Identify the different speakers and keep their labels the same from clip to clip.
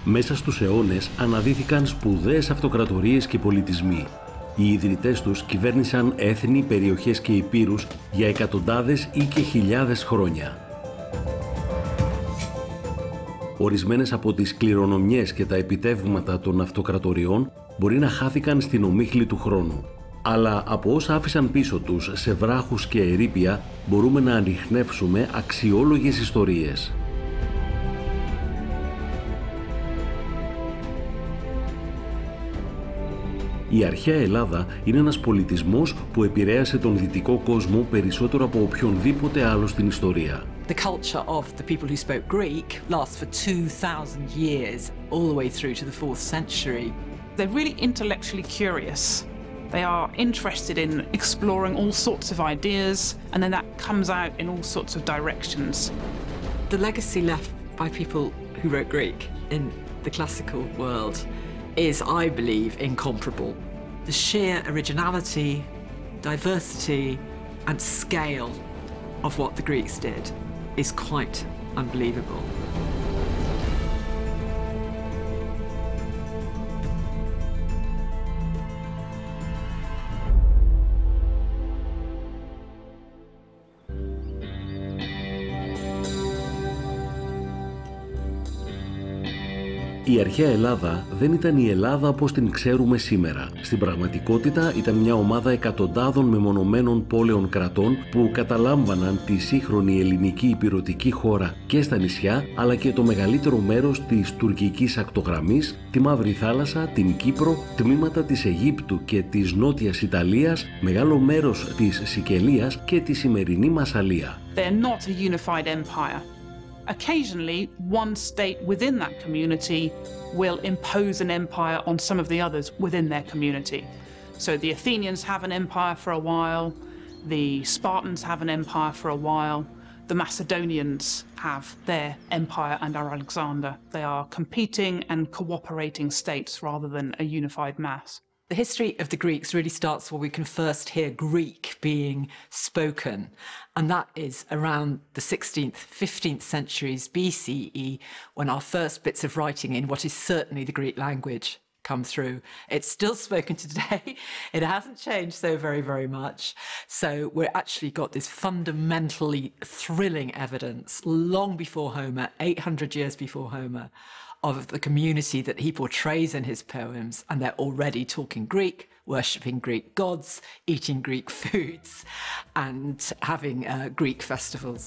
Speaker 1: Μέσα στους αιώνες αναδύθηκαν σπουδαίες αυτοκρατορίες και πολιτισμοί. Οι ιδρυτές τους κυβέρνησαν έθνη, περιοχές και ηπείρους για εκατοντάδες ή και χιλιάδες χρόνια. Ορισμένες από τις κληρονομιές και τα επιτεύγματα των αυτοκρατοριών μπορεί να χάθηκαν στην ομίχλη του χρόνου. Αλλά από όσα άφησαν πίσω τους σε βράχους και ερείπια μπορούμε να ανιχνεύσουμε αξιόλογες ιστορίες. Η αρχαία Ελλάδα είναι ένας πολιτισμός που επηρέασε τον δυτικό κόσμο περισσότερο από οποιονδήποτε άλλο στην ιστορία.
Speaker 2: The culture of the people who spoke Greek lasts for 2,000 years, all the way through to the 4th century.
Speaker 3: They're really intellectually curious. They are interested in exploring all sorts of ideas, and then that comes out in all sorts of directions.
Speaker 2: The legacy left by people who wrote Greek in the classical world is, I believe, incomparable. The sheer originality, diversity, and scale of what the Greeks did is quite unbelievable.
Speaker 1: Η αρχαία Ελλάδα δεν ήταν η Ελλάδα όπως την ξέρουμε σήμερα. Στην πραγματικότητα ήταν μια ομάδα εκατοντάδων μεμονωμένων πόλεων κρατών που καταλάμβαναν τη σύγχρονη ελληνική ηπειρωτική χώρα και στα νησιά, αλλά και το μεγαλύτερο μέρος της τουρκικής ακτογραμμής, τη Μαύρη Θάλασσα, την Κύπρο, τμήματα της Αιγύπτου και της Νότιας Ιταλίας, μεγάλο μέρος της Σικελίας και τη σημερινή Μασσαλία.
Speaker 3: They're not a unified empire. Occasionally, one state within that community will impose an empire on some of the others within their community. So the Athenians have an empire for a while, the Spartans have an empire for a while, the Macedonians have their empire under Alexander. They are competing and cooperating states rather than a unified mass.
Speaker 2: The history of the Greeks really starts where we can first hear Greek being spoken, and that is around the 16th, 15th centuries BCE, when our first bits of writing in what is certainly the Greek language come through. It's still spoken today. It hasn't changed so very, very much. So we're actually got this fundamentally thrilling evidence long before Homer, 800 years before Homer, of the community that he portrays in his poems, and they're already talking Greek, worshipping Greek gods, eating Greek foods, and having Greek festivals.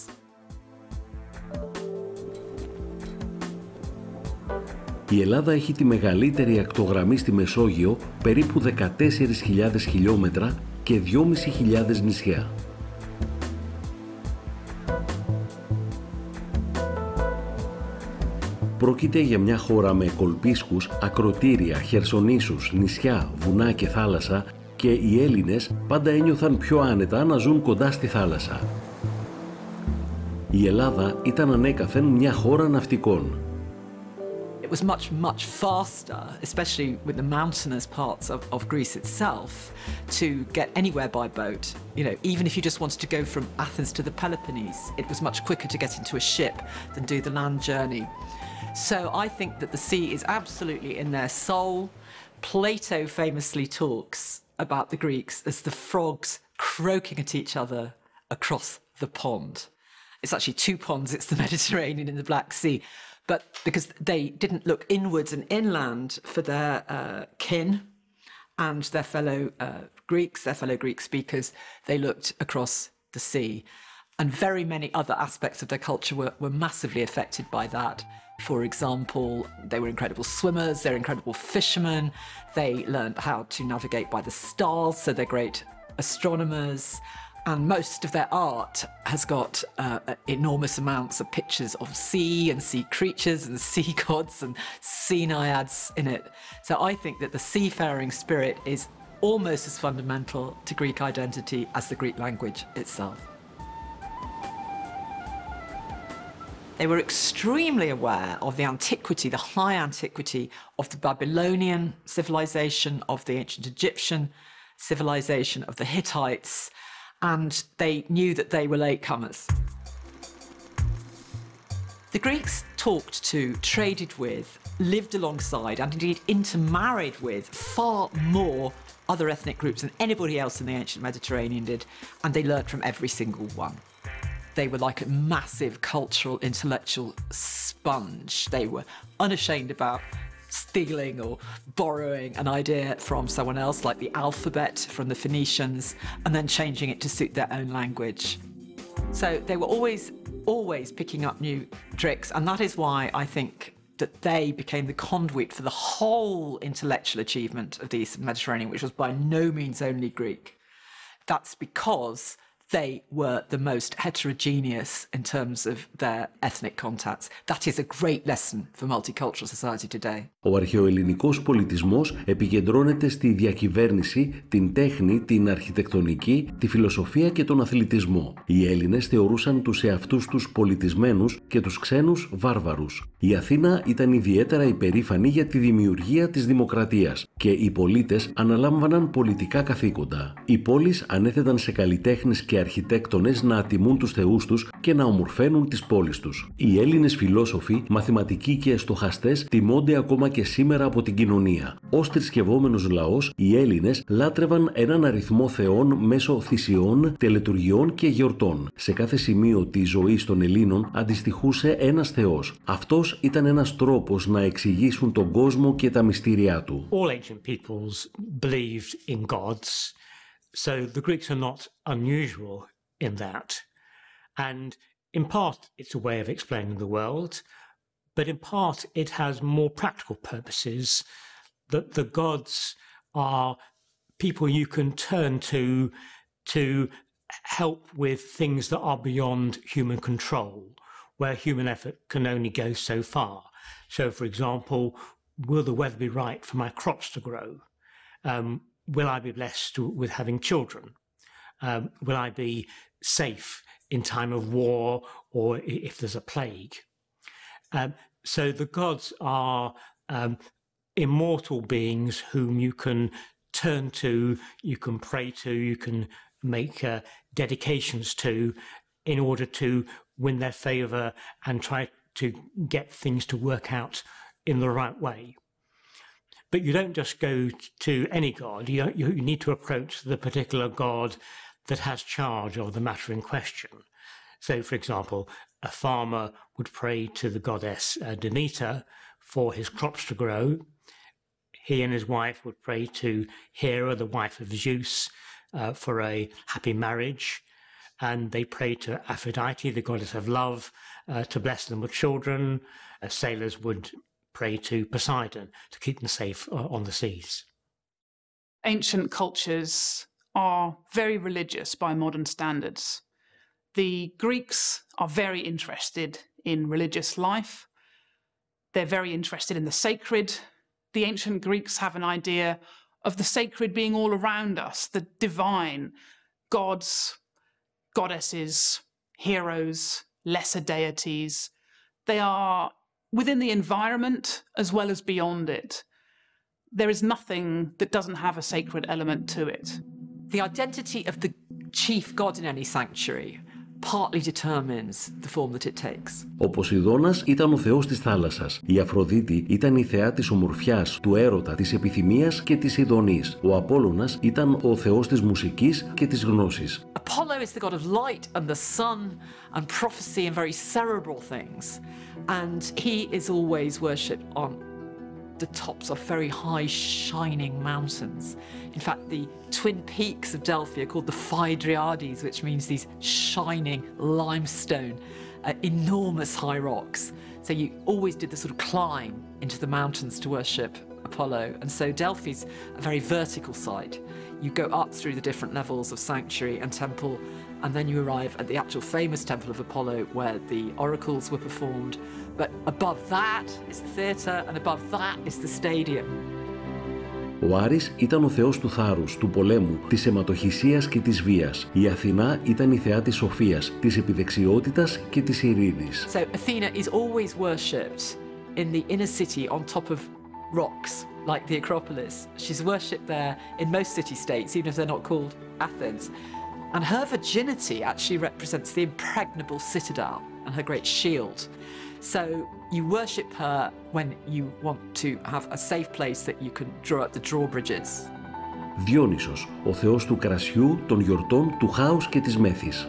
Speaker 1: Η Ελλάδα έχει τη μεγαλύτερη ακτογραμμή στη Μεσόγειο, περίπου 14.000 χιλιόμετρα και 2.500 νησιά. Πρόκειται για μια χώρα με κολπίσκους, ακροτήρια, χερσονήσους, νησιά, βουνά και θάλασσα και οι Έλληνες πάντα ένιωθαν πιο άνετα να ζουν κοντά στη θάλασσα. Η Ελλάδα ήταν ανέκαθεν μια χώρα ναυτικών.
Speaker 2: It was much faster, especially with the mountainous parts of Greece itself, to get anywhere by boat. You know, even if you just wanted to go from Athens to the Peloponnese, it was much quicker to get into a ship than do the land journey. So I think that the sea is absolutely in their soul. Plato famously talks about the Greeks as the frogs croaking at each other across the pond. It's actually two ponds, it's the Mediterranean and the Black Sea. But because they didn't look inwards and inland for their kin and their fellow Greeks, their fellow Greek speakers, they looked across the sea. And very many other aspects of their culture were massively affected by that. For example, they were incredible swimmers, they're incredible fishermen, they learned how to navigate by the stars, so they're great astronomers. And most of their art has got enormous amounts of pictures of sea and sea creatures and sea gods and sea naiads in it. So I think that the seafaring spirit is almost as fundamental to Greek identity as the Greek language itself. They were extremely aware of the antiquity, the high antiquity of the Babylonian civilization, of the ancient Egyptian civilization, of the Hittites, and they knew that they were latecomers. The Greeks talked to, traded with, lived alongside, and indeed intermarried with far more other ethnic groups than anybody else in the ancient Mediterranean did, and they learnt from every single one. They were like a massive cultural, intellectual sponge. They were unashamed about stealing or borrowing an idea from someone else, like the alphabet from the Phoenicians, and then changing it to suit their own language. So they were always picking up new tricks, and that is why I think that they became the conduit for the whole intellectual achievement of the Eastern Mediterranean, which was by no means only Greek. That's because they were the most heterogeneous in terms of their ethnic contacts. That is a great lesson for multicultural society today.
Speaker 1: Ο αρχαιοελληνικός πολιτισμός επικεντρώνεται στη διακυβέρνηση, την τέχνη, την αρχιτεκτονική, τη φιλοσοφία και τον αθλητισμό. Οι Έλληνες θεωρούσαν τους εαυτούς τους πολιτισμένους και τους ξένους βάρβαρους. Η Αθήνα ήταν ιδιαίτερα υπερήφανη για τη δημιουργία της δημοκρατίας και οι πολίτες αναλάμβαναν πολιτικά καθήκοντα. Οι πόλεις ανέθεταν σε καλλιτέχνες και αρχιτέκτονες να τιμούν τους θεούς τους και να ομορφαίνουν τις πόλεις τους. Οι Έλληνες φιλόσοφοι, μαθηματικοί και στοχαστές τιμώνται ακόμα και σήμερα από την κοινωνία. Ως θρησκευόμενος λαός, οι Έλληνες λάτρευαν έναν αριθμό θεών μέσω θυσιών, τελετουργιών και γιορτών. Σε κάθε σημείο της ζωής των Ελλήνων αντιστοιχούσε ένας θεός. Αυτός ήταν ένας τρόπος να εξηγήσουν τον κόσμο και τα μυστήριά του.
Speaker 4: All ancient peoples believed in gods. So the Greeks are not unusual in that. And in part, it's a way of explaining the world, but in part, it has more practical purposes, that the gods are people you can turn to help with things that are beyond human control, where human effort can only go so far. So, for example, will the weather be right for my crops to grow? Will I be blessed with having children? Will I be safe in time of war or if there's a plague? So the gods are immortal beings whom you can turn to, you can pray to, you can make dedications to in order to win their favor and try to get things to work out in the right way. But you don't just go to any god, you need to approach the particular god that has charge of the matter in question. So, for example, a farmer would pray to the goddess Demeter for his crops to grow. He and his wife would pray to Hera, the wife of Zeus, for a happy marriage. And they pray to Aphrodite, the goddess of love, to bless them with children. Sailors would pray to Poseidon to keep them safe on the seas.
Speaker 3: Ancient cultures are very religious by modern standards. The Greeks are very interested in religious life. They're very interested in the sacred. The ancient Greeks have an idea of the sacred being all around us, the divine, gods, goddesses, heroes, lesser deities. They are within the environment as well as beyond it. There is nothing that doesn't have a sacred element to it.
Speaker 2: The identity of the chief god in any sanctuary partly determines the form that it takes.
Speaker 1: Ο Ποσειδώνας ήταν ο θεός της θάλασσας. Η Αφροδίτη ήταν η θεά της ομορφιάς, του έρωτα, της επιθυμίας και της ειδονής. Ο Απόλλωνας ήταν ο θεός της μουσικής και της γνώσης.
Speaker 2: Apollo is the god of light and the sun and prophecy and very cerebral things. And he is always worshipped on the tops of very high shining mountains. In fact, the twin peaks of Delphi are called the Phaedriades, which means these shining limestone, enormous high rocks. So you always did the sort of climb into the mountains to worship Apollo. And so Delphi's a very vertical site. You go up through the different levels of sanctuary and temple, and then you arrive at the actual famous temple of Apollo where the oracles were performed. But above that is the theatre, and above that is the stadium.
Speaker 1: Ο Άρης ήταν ο θεός του θάρρους, του πολέμου, της αιματοχυσίας και της βίας. Η Αθηνά ήταν η θεά της σοφίας, της επιδεξιότητας και της ειρήνης.
Speaker 2: So Athena is always worshipped in the inner city on top of rocks, like the Acropolis. She's worshipped there in most city-states, even if they're not called Athens. And her virginity actually represents the impregnable citadel and her great shield. So you worship her when you want to have a safe place that you can draw up the drawbridges.
Speaker 1: Διόνυσος, ο θεός του κρασιού, των γιορτών, του χάους και της μέθης.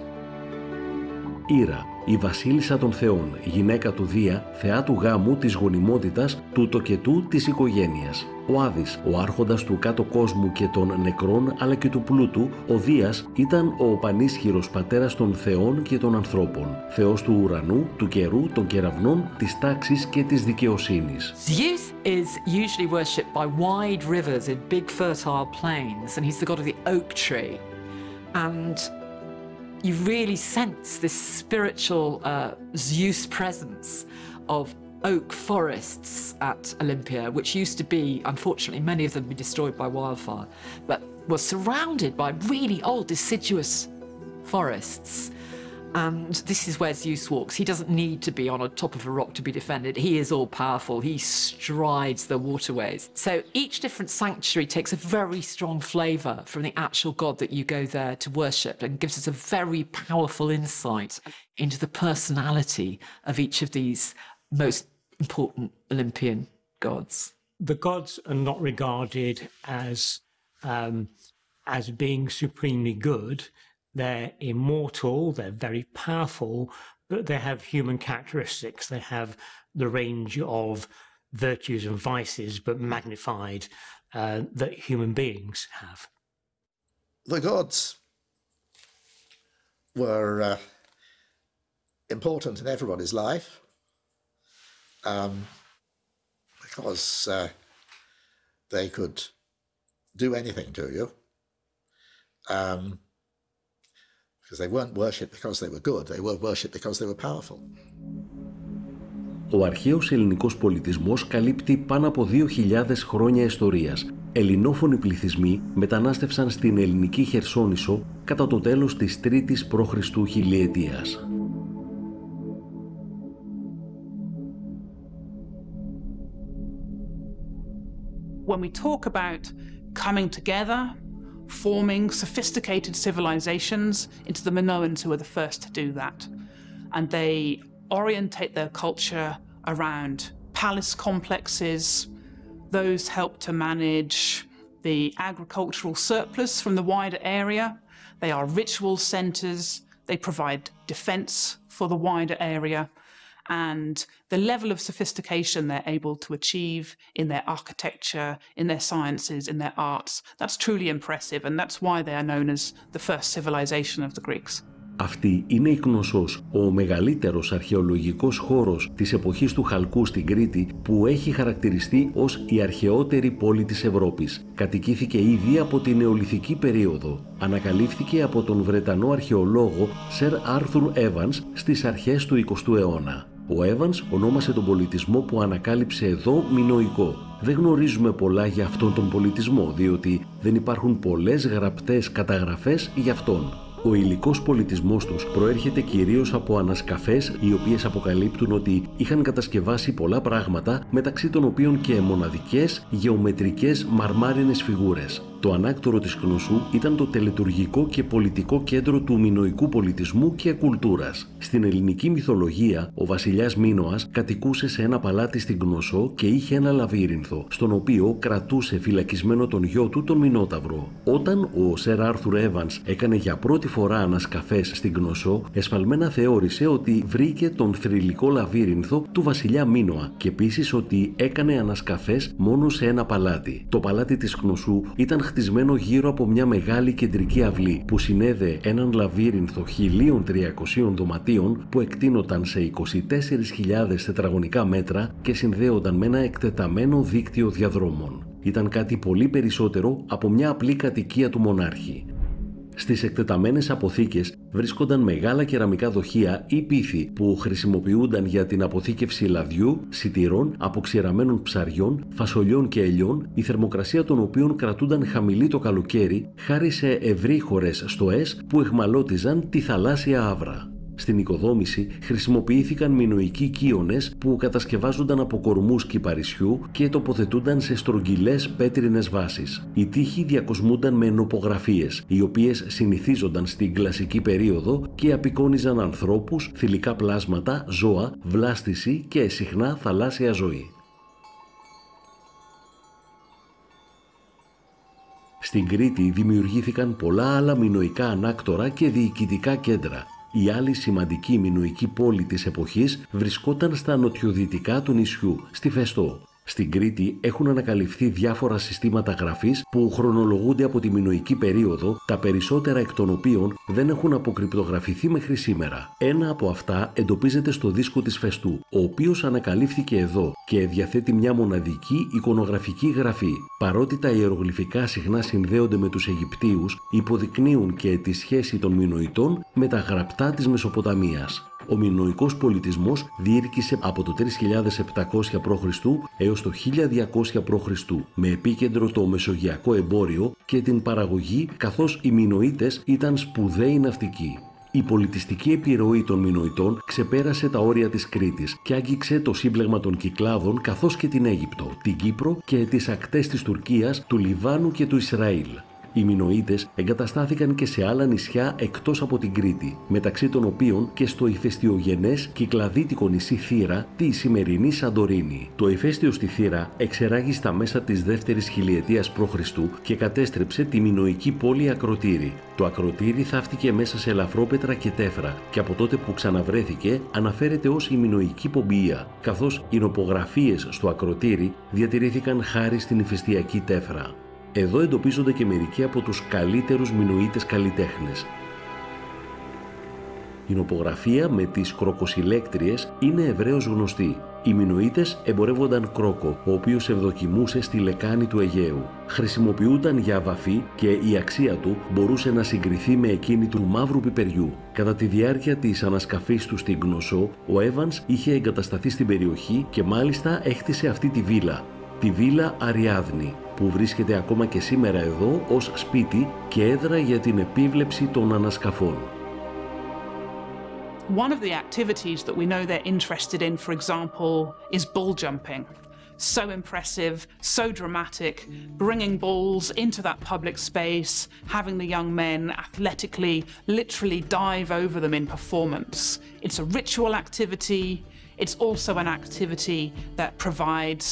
Speaker 1: Ήρα, η βασίλισσα των θεών, γυναίκα του Δία, θεά του γάμου, της γονιμότητας, του τοκετού, της οικογένειας. Ο Άδης, ο άρχοντας του κάτω κόσμου και των νεκρών αλλά και του πλούτου, ο Δίας ήταν ο πανίσχυρος πατέρας των θεών και των ανθρώπων, θεός του ουρανού, του καιρού, των κεραυνών, της τάξης και της δικαιοσύνης.
Speaker 2: Zeus is usually worshipped by wide rivers in big fertile plains, and he's the god of the oak tree. And you really sense this spiritual Zeus presence of oak forests at Olympia, which used to be, unfortunately, many of them been destroyed by wildfire, but was surrounded by really old deciduous forests. And this is where Zeus walks. He doesn't need to be on the top of a rock to be defended. He is all powerful. He strides the waterways. So each different sanctuary takes a very strong flavour from the actual god that you go there to worship, and gives us a very powerful insight into the personality of each of these most important Olympian gods.
Speaker 4: The gods are not regarded as being supremely good. They're immortal, they're very powerful, but they have human characteristics. They have the range of virtues and vices, but magnified, that human beings have.
Speaker 5: The gods were important in everybody's life because they could do anything to you. Because they weren't worshipped because they were good, they were worshipped because they were powerful.
Speaker 1: Ο αρχαίος ελληνικός πολιτισμός καλύπτει πάνω από 2.000 χρόνια ιστορίας. Ελληνόφωνοι πληθυσμοί μετανάστευσαν στην ελληνική Χερσόνησο κατά το τέλος της 3ης π.Χ. χιλιετίας.
Speaker 3: When we talk about coming together, forming sophisticated civilizations into the Minoans, who are the first to do that. And they orientate their culture around palace complexes. Those help to manage the agricultural surplus from the wider area. They are ritual centers. They provide defense for the wider area. And the level of sophistication they're able to achieve in their architecture, in their sciences, in their arts, that's truly impressive, and that's why they are known as the first civilization of the Greeks.
Speaker 1: Αυτή είναι η Κνωσσός, ο μεγαλύτερος αρχαιολογικός χώρος της εποχής του Χαλκού στην Κρήτη, που έχει χαρακτηριστεί ως η αρχαιότερη πόλη της Ευρώπης. Κατοικήθηκε ήδη από την νεολιθική περίοδο. Ανακαλύφθηκε από τον Βρετανό αρχαιολόγο Sir Arthur Evans στις αρχές του 20ου αιώνα. Ο Evans ονόμασε τον πολιτισμό που ανακάλυψε εδώ μινωικό. Δεν γνωρίζουμε πολλά για αυτόν τον πολιτισμό, διότι δεν υπάρχουν πολλές γραπτές καταγραφές για αυτόν. Ο υλικός πολιτισμός τους προέρχεται κυρίως από ανασκαφές, οι οποίες αποκαλύπτουν ότι είχαν κατασκευάσει πολλά πράγματα, μεταξύ των οποίων και μοναδικές γεωμετρικές μαρμάρινες φιγούρες. Το ανάκτορο της Κνωσσού ήταν το τελετουργικό και πολιτικό κέντρο του μινωικού πολιτισμού και κουλτούρας. Στην ελληνική μυθολογία, ο βασιλιάς Μίνωας κατοικούσε σε ένα παλάτι στην Κνωσσό και είχε ένα λαβύρινθο, στον οποίο κρατούσε φυλακισμένο τον γιο του, τον Μινόταυρο. Όταν ο Sir Arthur Evans έκανε για πρώτη φορά ανασκαφές στην Κνωσσό, εσφαλμένα θεώρησε ότι βρήκε τον θρυλικό λαβύρινθο του βασιλιά Μίνωα και επίσης ότι έκανε ανασκαφές μόνο σε ένα παλάτι. Το παλάτι της Κνωσσού ήταν χτισμένο γύρω από μια μεγάλη κεντρική αυλή που συνέδε έναν λαβύρινθο 1.300 δωματίων που εκτείνονταν σε 24.000 τετραγωνικά μέτρα και συνδέονταν με ένα εκτεταμένο δίκτυο διαδρόμων. Ήταν κάτι πολύ περισσότερο από μια απλή κατοικία του μονάρχη. Στις εκτεταμένες αποθήκες βρίσκονταν μεγάλα κεραμικά δοχεία ή πίθη που χρησιμοποιούνταν για την αποθήκευση λαδιού, σιτηρών, αποξηραμένων ψαριών, φασολιών και ελιών, η θερμοκρασία των οποίων κρατούνταν χαμηλή το καλοκαίρι χάρη σε ευρύχωρες στοές που εχμαλώτιζαν τη θαλάσσια άβρα. Στην οικοδόμηση χρησιμοποιήθηκαν μινωικοί κύονες που κατασκευάζονταν από κορμούς κυπαρισιού και τοποθετούνταν σε στρογγυλές πέτρινες βάσεις. Οι τοίχοι διακοσμούνταν με νοπογραφίες, οι οποίες συνηθίζονταν στην κλασική περίοδο και απεικόνιζαν ανθρώπους, θηλυκά πλάσματα, ζώα, βλάστηση και συχνά θαλάσσια ζωή. Στην Κρήτη δημιουργήθηκαν πολλά άλλα μινωικά ανάκτορα και διοικητικά κέντρα. Η άλλη σημαντική μινωική πόλη της εποχής βρισκόταν στα νοτιοδυτικά του νησιού, στη Φεστό. Στην Κρήτη έχουν ανακαλυφθεί διάφορα συστήματα γραφής που χρονολογούνται από τη μινωική περίοδο, τα περισσότερα εκ των οποίων δεν έχουν αποκρυπτογραφηθεί μέχρι σήμερα. Ένα από αυτά εντοπίζεται στο δίσκο της Φεστού, ο οποίος ανακαλύφθηκε εδώ και διαθέτει μια μοναδική εικονογραφική γραφή. Παρότι τα ιερογλυφικά συχνά συνδέονται με τους Αιγυπτίους, υποδεικνύουν και τη σχέση των Μινωητών με τα γραπτά της Μεσοποταμίας. Ο μινωικός πολιτισμός διήρκησε από το 3700 π.Χ. έως το 1200 π.Χ. με επίκεντρο το μεσογειακό εμπόριο και την παραγωγή, καθώς οι Μινωίτες ήταν σπουδαίοι ναυτικοί. Η πολιτιστική επιρροή των Μινωητών ξεπέρασε τα όρια της Κρήτης και άγγιξε το σύμπλεγμα των Κυκλάδων καθώς και την Αίγυπτο, την Κύπρο και τις ακτές της Τουρκίας, του Λιβάνου και του Ισραήλ. Οι Μινωίτες εγκαταστάθηκαν και σε άλλα νησιά εκτός από την Κρήτη, μεταξύ των οποίων και στο ηφαιστειογενές κυκλαδίτικο νησί Θήρα, τη σημερινή Σαντορίνη. Το ηφαίστειο στη Θήρα εξεράγει στα μέσα της δεύτερης χιλιετίας π.Χ. και κατέστρεψε τη μινωική πόλη Ακροτήρη. Το Ακροτήρη θαύτηκε μέσα σε ελαφρόπετρα και τέφρα και από τότε που ξαναβρέθηκε αναφέρεται ως η Μινωική Πομπία, καθώς οι νοπογραφίες στο Ακροτήρη διατηρήθηκαν χάρη στην ηφαιστειακή τέφρα. Εδώ εντοπίζονται και μερικοί από τους καλύτερους Μινωίτες καλλιτέχνες. Η νοπογραφία με τις κροκοσυλέκτριες είναι ευρέως γνωστή. Οι Μινωίτες εμπορεύονταν κρόκο, ο οποίος ευδοκιμούσε στη λεκάνη του Αιγαίου. Χρησιμοποιούταν για βαφή και η αξία του μπορούσε να συγκριθεί με εκείνη του μαύρου πιπεριού. Κατά τη διάρκεια της ανασκαφής του στην Κνωσό, ο Εύανς είχε εγκατασταθεί στην περιοχή και μάλιστα έχτισε αυτή τη βίλα, τη Βίλα Αριάδνη, που βρίσκεται ακόμα και σήμερα εδώ ως σπίτι και έδρα για την επίβλεψη των ανασκαφών.
Speaker 3: One of the activities that we know they're interested in, for example, is bull jumping. So impressive, so dramatic, bringing bulls into that public space, having the young men athletically, literally dive over them in performance. It's a ritual activity. It's also an activity that provides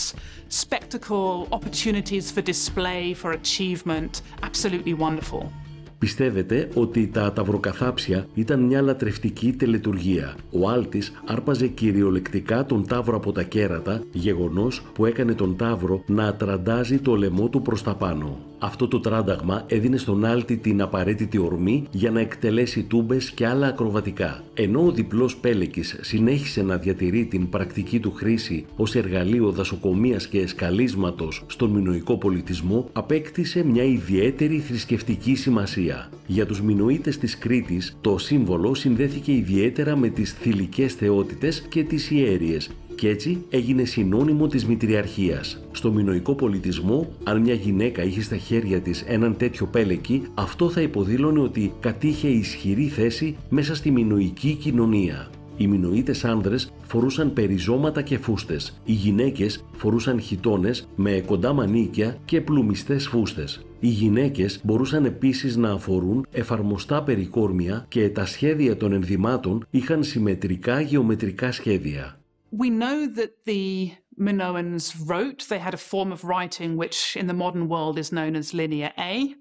Speaker 3: spectacle, opportunities for display, for achievement. Absolutely wonderful.
Speaker 1: Πιστεύετε ότι τα ταυροκαθάψια ήταν μια λατρευτική τελετουργία. Ο Άλτης άρπαζε κυριολεκτικά τον ταύρο από τα κέρατα, γεγονός που έκανε τον ταύρο να τραντάζει το λαιμό του προς τα πάνω. Αυτό το τράνταγμα έδινε στον Άλτη την απαραίτητη ορμή για να εκτελέσει τούμπες και άλλα ακροβατικά. Ενώ ο διπλός Πέλεκης συνέχισε να διατηρεί την πρακτική του χρήση ως εργαλείο δασοκομείας και εσκαλίσματος στον μινωικό πολιτισμό, απέκτησε μια ιδιαίτερη θρησκευτική σημασία. Για τους Μινωίτες της Κρήτης, το σύμβολο συνδέθηκε ιδιαίτερα με τις θηλυκές θεότητες και τις ιέριες και έτσι έγινε συνώνυμο της μητριαρχίας. Στο μινωικό πολιτισμό, αν μια γυναίκα είχε στα χέρια της έναν τέτοιο πέλεκι, αυτό θα υποδήλωνε ότι κατήχε ισχυρή θέση μέσα στη μινωική κοινωνία. Οι Μινωίτες άνδρες φορούσαν περιζώματα και φούστες. Οι γυναίκες φορούσαν χιτώνες με κοντά μανίκια και πλουμιστές φούστες. Οι γυναίκες μπορούσαν επίσης να αφορούν εφαρμοστά περικόρμια και τα σχέδια των ενδυμάτων είχαν συμμετρικά γεωμετρικά σχέδια.
Speaker 3: We know that the Minoans wrote. They had a form of writing which in the modern world is known as Linear A.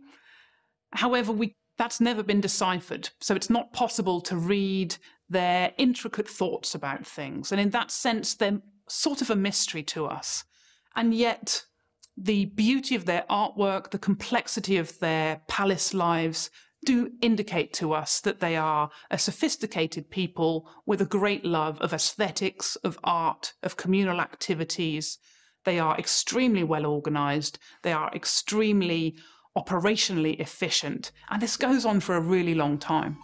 Speaker 3: However, that's never been deciphered, so it's not possible to read their intricate thoughts about things. And in that sense, they're sort of a mystery to us. And yet, the beauty of their artwork, the complexity of their palace lives do indicate to us that they are a sophisticated people with a great love of aesthetics, of art, of communal activities. They are extremely well organized. They are extremely operationally efficient. And this goes on for a really long time.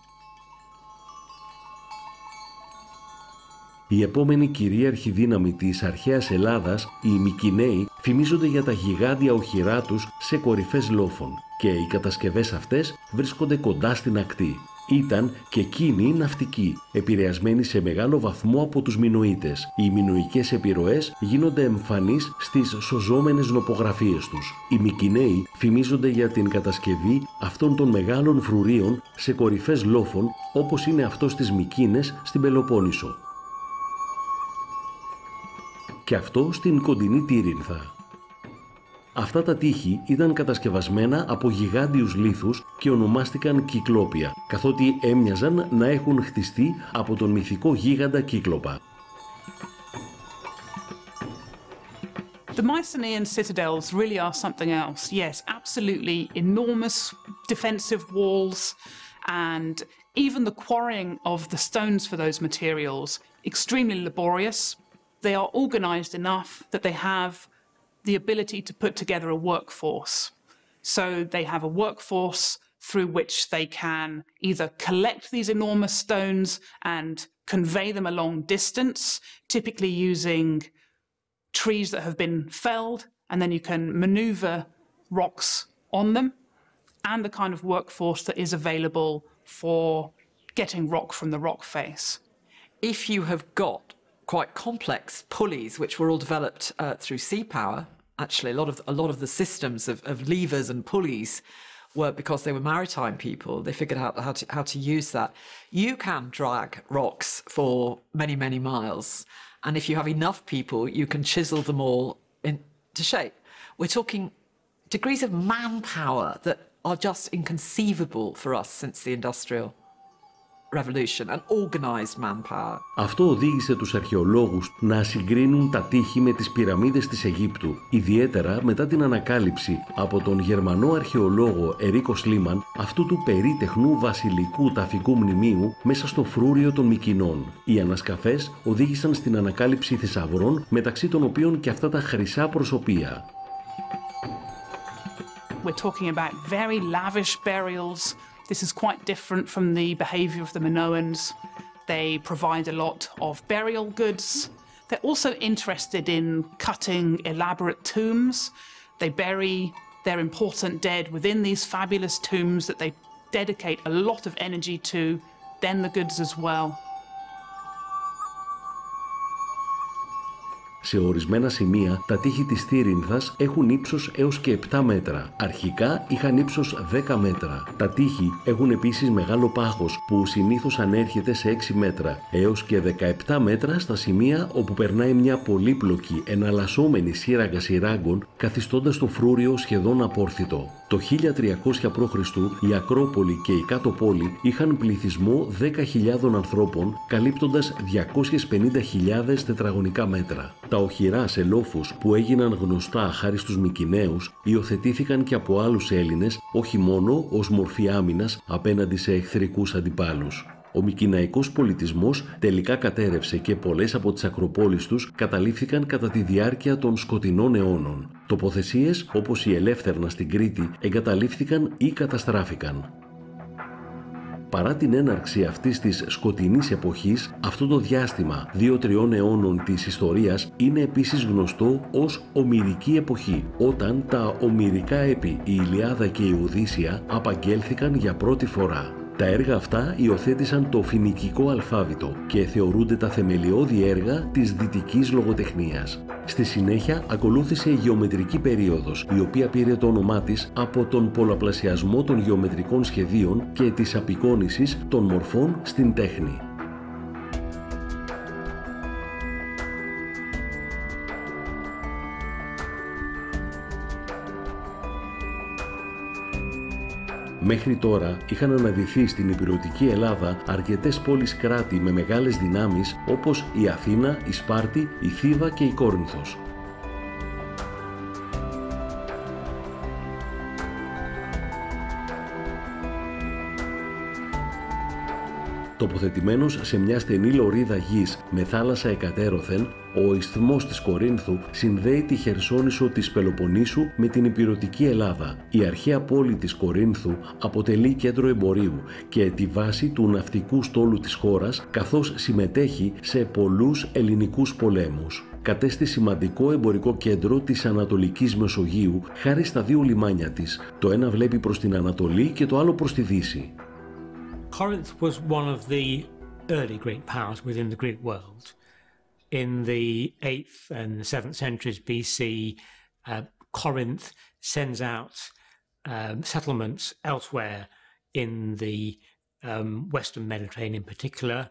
Speaker 1: Η επόμενη κυρίαρχη δύναμη της αρχαίας Ελλάδας, οι Μικηναίοι, φημίζονται για τα γιγάντια οχυρά τους σε κορυφές λόφων και οι κατασκευές αυτές βρίσκονται κοντά στην ακτή. Ήταν και εκείνοι ναυτικοί, επηρεασμένοι σε μεγάλο βαθμό από τους Μινωίτες. Οι μινωικές επιρροές γίνονται εμφανείς στις σωζόμενες νοπογραφίες τους. Οι Μικηναίοι φημίζονται για την κατασκευή αυτών των μεγάλων φρουρίων σε κορυφές λόφων, όπως είναι αυτός της Μικίνες στην Πελοπόννησο. Και αυτό στην κοντινή Τύρινθα. Αυτά τα τείχη ήταν κατασκευασμένα από γιγάντιους λίθους και ονομάστηκαν Κυκλόπια, καθότι έμοιαζαν να έχουν χτιστεί από τον μυθικό γίγαντα Κύκλοπα.
Speaker 3: The Mycenaean citadels really are something else. Yes, absolutely enormous defensive walls, and even the quarrying of the stones for those materials, extremely laborious. They are organized enough that they have the ability to put together a workforce. So they have a workforce through which they can either collect these enormous stones and convey them a long distance, typically using trees that have been felled, and then you can maneuver rocks on them, and the kind of workforce that is available for getting rock from the rock face.
Speaker 2: If you have got quite complex pulleys, which were all developed through sea power, actually a lot of the systems of levers and pulleys were because they were maritime people. They figured out how to use that. You can drag rocks for many, many miles. And if you have enough people, you can chisel them all into shape. We're talking degrees of manpower that are just inconceivable for us since the Industrial Revolution, and organized manpower.
Speaker 1: Αυτό οδήγησε τους αρχαιολόγους να συγκρίνουν τα τείχη με τις πυραμίδες της Αιγύπτου, ιδιαίτερα μετά την ανακάλυψη από τον Γερμανό αρχαιολόγο Ερίκο Σλίμαν αυτού του περίτεχνου βασιλικού ταφικού μνημείου μέσα στο φρούριο των Μικηνών. Οι ανασκαφές οδήγησαν στην ανακάλυψη θησαυρών, μεταξύ των οποίων και αυτά τα χρυσά προσωπία.
Speaker 3: We're talking about very lavish burials. This is quite different from the behavior of the Minoans. They provide a lot of burial goods. They're also interested in cutting elaborate tombs. They bury their important dead within these fabulous tombs that they dedicate a lot of energy to, then the goods as well.
Speaker 1: Σε ορισμένα σημεία, τα τείχη της Τύρινθας έχουν ύψος έως και 7 μέτρα. Αρχικά είχαν ύψος 10 μέτρα. Τα τείχη έχουν επίσης μεγάλο πάχος, που συνήθως ανέρχεται σε 6 μέτρα, έως και 17 μέτρα στα σημεία όπου περνάει μια πολύπλοκη, εναλλασσόμενη σύραγγα σειράγκων, καθιστώντας το φρούριο σχεδόν απόρθητο. Το 1300 π.Χ. η Ακρόπολη και η Κάτω Πόλη είχαν πληθυσμό 10.000 ανθρώπων, καλύπτοντας 250.000 τετραγωνικά μέτρα. Τα οχυρά σε λόφους που έγιναν γνωστά χάρη στους Μικηναίους υιοθετήθηκαν και από άλλους Έλληνες, όχι μόνο ως μορφή άμυνας απέναντι σε εχθρικούς αντιπάλους. Ο μικηναϊκός πολιτισμός τελικά κατέρευσε και πολλές από τις ακροπόλεις τους καταλήφθηκαν κατά τη διάρκεια των σκοτεινών αιώνων. Τοποθεσίες όπως η Ελεύθερνα στην Κρήτη εγκαταλείφθηκαν ή καταστράφηκαν. Παρά την έναρξη αυτής της σκοτεινής εποχής, αυτό το διάστημα 2-3 αιώνων της ιστορίας είναι επίσης γνωστό ως Ομηρική εποχή, όταν τα ομηρικά έπι, η Ηλιάδα και η Οδύσσεια, απαγγέλθηκαν για πρώτη φορά. Τα έργα αυτά υιοθέτησαν το φοινικικό αλφάβητο και θεωρούνται τα θεμελιώδη έργα της δυτικής λογοτεχνίας. Στη συνέχεια ακολούθησε η γεωμετρική περίοδος, η οποία πήρε το όνομά της από τον πολλαπλασιασμό των γεωμετρικών σχεδίων και της απεικόνησης των μορφών στην τέχνη. Μέχρι τώρα είχαν αναδυθεί στην ηπειρωτική Ελλάδα αρκετές πόλεις κράτη με μεγάλες δυνάμεις όπως η Αθήνα, η Σπάρτη, η Θήβα και η Κόρινθος. Τοποθετημένος σε μια στενή λωρίδα γης με θάλασσα εκατέρωθεν, ο ισθμός της Κορίνθου συνδέει τη Χερσόνησο της Πελοποννήσου με την ηπειρωτική Ελλάδα. Η αρχαία πόλη της Κορίνθου αποτελεί κέντρο εμπορίου και τη βάση του ναυτικού στόλου της χώρας, καθώς συμμετέχει σε πολλούς ελληνικούς πολέμους. Κατέστη σημαντικό εμπορικό κέντρο της Ανατολικής Μεσογείου χάρη στα δύο λιμάνια της. Το ένα βλέπει προς την Ανατολή και το άλλο προς τη Δύση.
Speaker 4: Corinth was one of the early great powers within the Greek world. In the 8th and the 7th centuries BC, Corinth sends out settlements elsewhere in the Western Mediterranean in particular.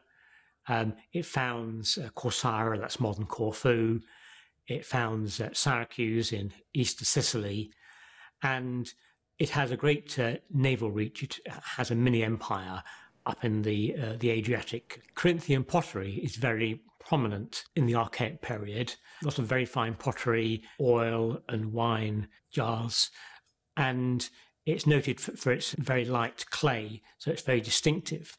Speaker 4: It founds Corcyra, that's modern Corfu. It founds Syracuse in eastern Sicily. And it has a great naval reach. It has a mini empire up in the Adriatic. Corinthian pottery is very prominent in the Archaic period. Lots of very fine pottery, oil and wine jars. And it's noted for its very light clay, so it's very distinctive.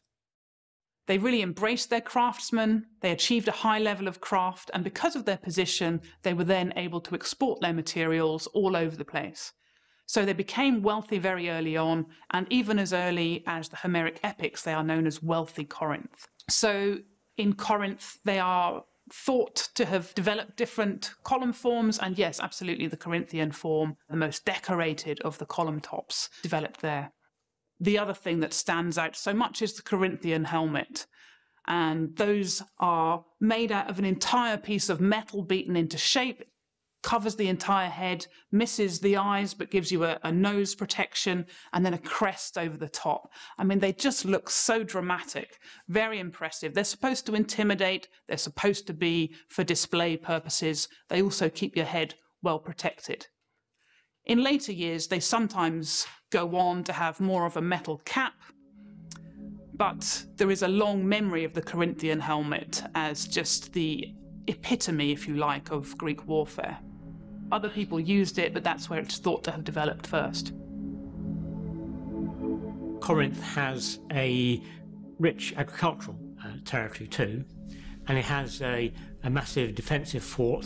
Speaker 4: They really embraced their craftsmen, they achieved a high level of craft, and because of their position, they were then able to export their materials all over the place. So they became wealthy very early on, and even as early as the Homeric epics, they are known as wealthy Corinth. So in Corinth, they are thought to have developed different column forms, and yes, absolutely the Corinthian form, the most decorated of the column tops, developed there. The other thing that stands out so much is the Corinthian helmet. And those are made out of an entire piece of metal beaten into shape, covers the entire head, misses the eyes, but gives you a nose protection, and then a crest over the top. I mean, they just look so dramatic, very impressive. They're supposed to intimidate, they're supposed to be for display purposes. They also keep your head well protected. In later years, they sometimes go on to have more of a metal cap, but there is a long memory of the Corinthian helmet as just the epitome, if you like, of Greek warfare. Other people used it, but that's where it's thought to have developed first. Corinth has a rich agricultural territory too, and it has a massive defensive fort,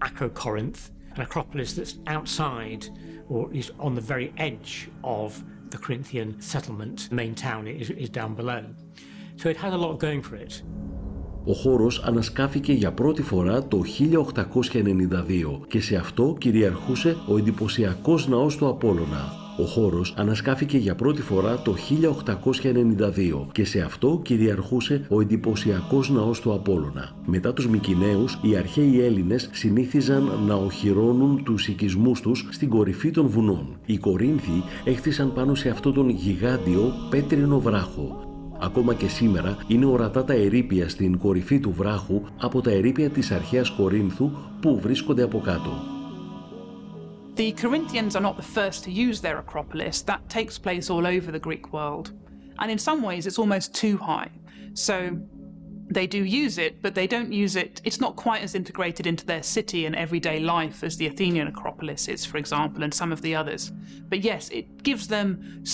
Speaker 4: Acrocorinth, an acropolis that's outside, or at least on the very edge of the Corinthian settlement. The main town is down below. So it has a lot going for it.
Speaker 1: Ο χώρος ανασκάφηκε για πρώτη φορά το 1892 και σε αυτό κυριαρχούσε ο εντυπωσιακός ναός του Απόλλωνα. Ο χώρος ανασκάφηκε για πρώτη φορά το 1892 και σε αυτό κυριαρχούσε ο εντυπωσιακός ναός του Απόλλωνα. Μετά τους Μικηναίους, οι αρχαίοι Έλληνες συνήθιζαν να οχυρώνουν τους οικισμούς τους στην κορυφή των βουνών. Οι Κορίνθιοι έχτισαν πάνω σε αυτόν τον γιγάντιο πέτρινο βράχο. Ακόμα και σήμερα είναι ορατά τα ερείπια στην κορυφή του βράχου από τα ερείπια της αρχαίας Κορίνθου που βρίσκονται από κάτω.
Speaker 3: The Corinthians are not the first to use their Acropolis. That takes place all over the Greek world. And in some ways it's almost too high. So they do use it, but they don't use it. It's not quite as integrated into their city and everyday life as the Athenian Acropolis is, for example, and some of the others. But yes, it gives them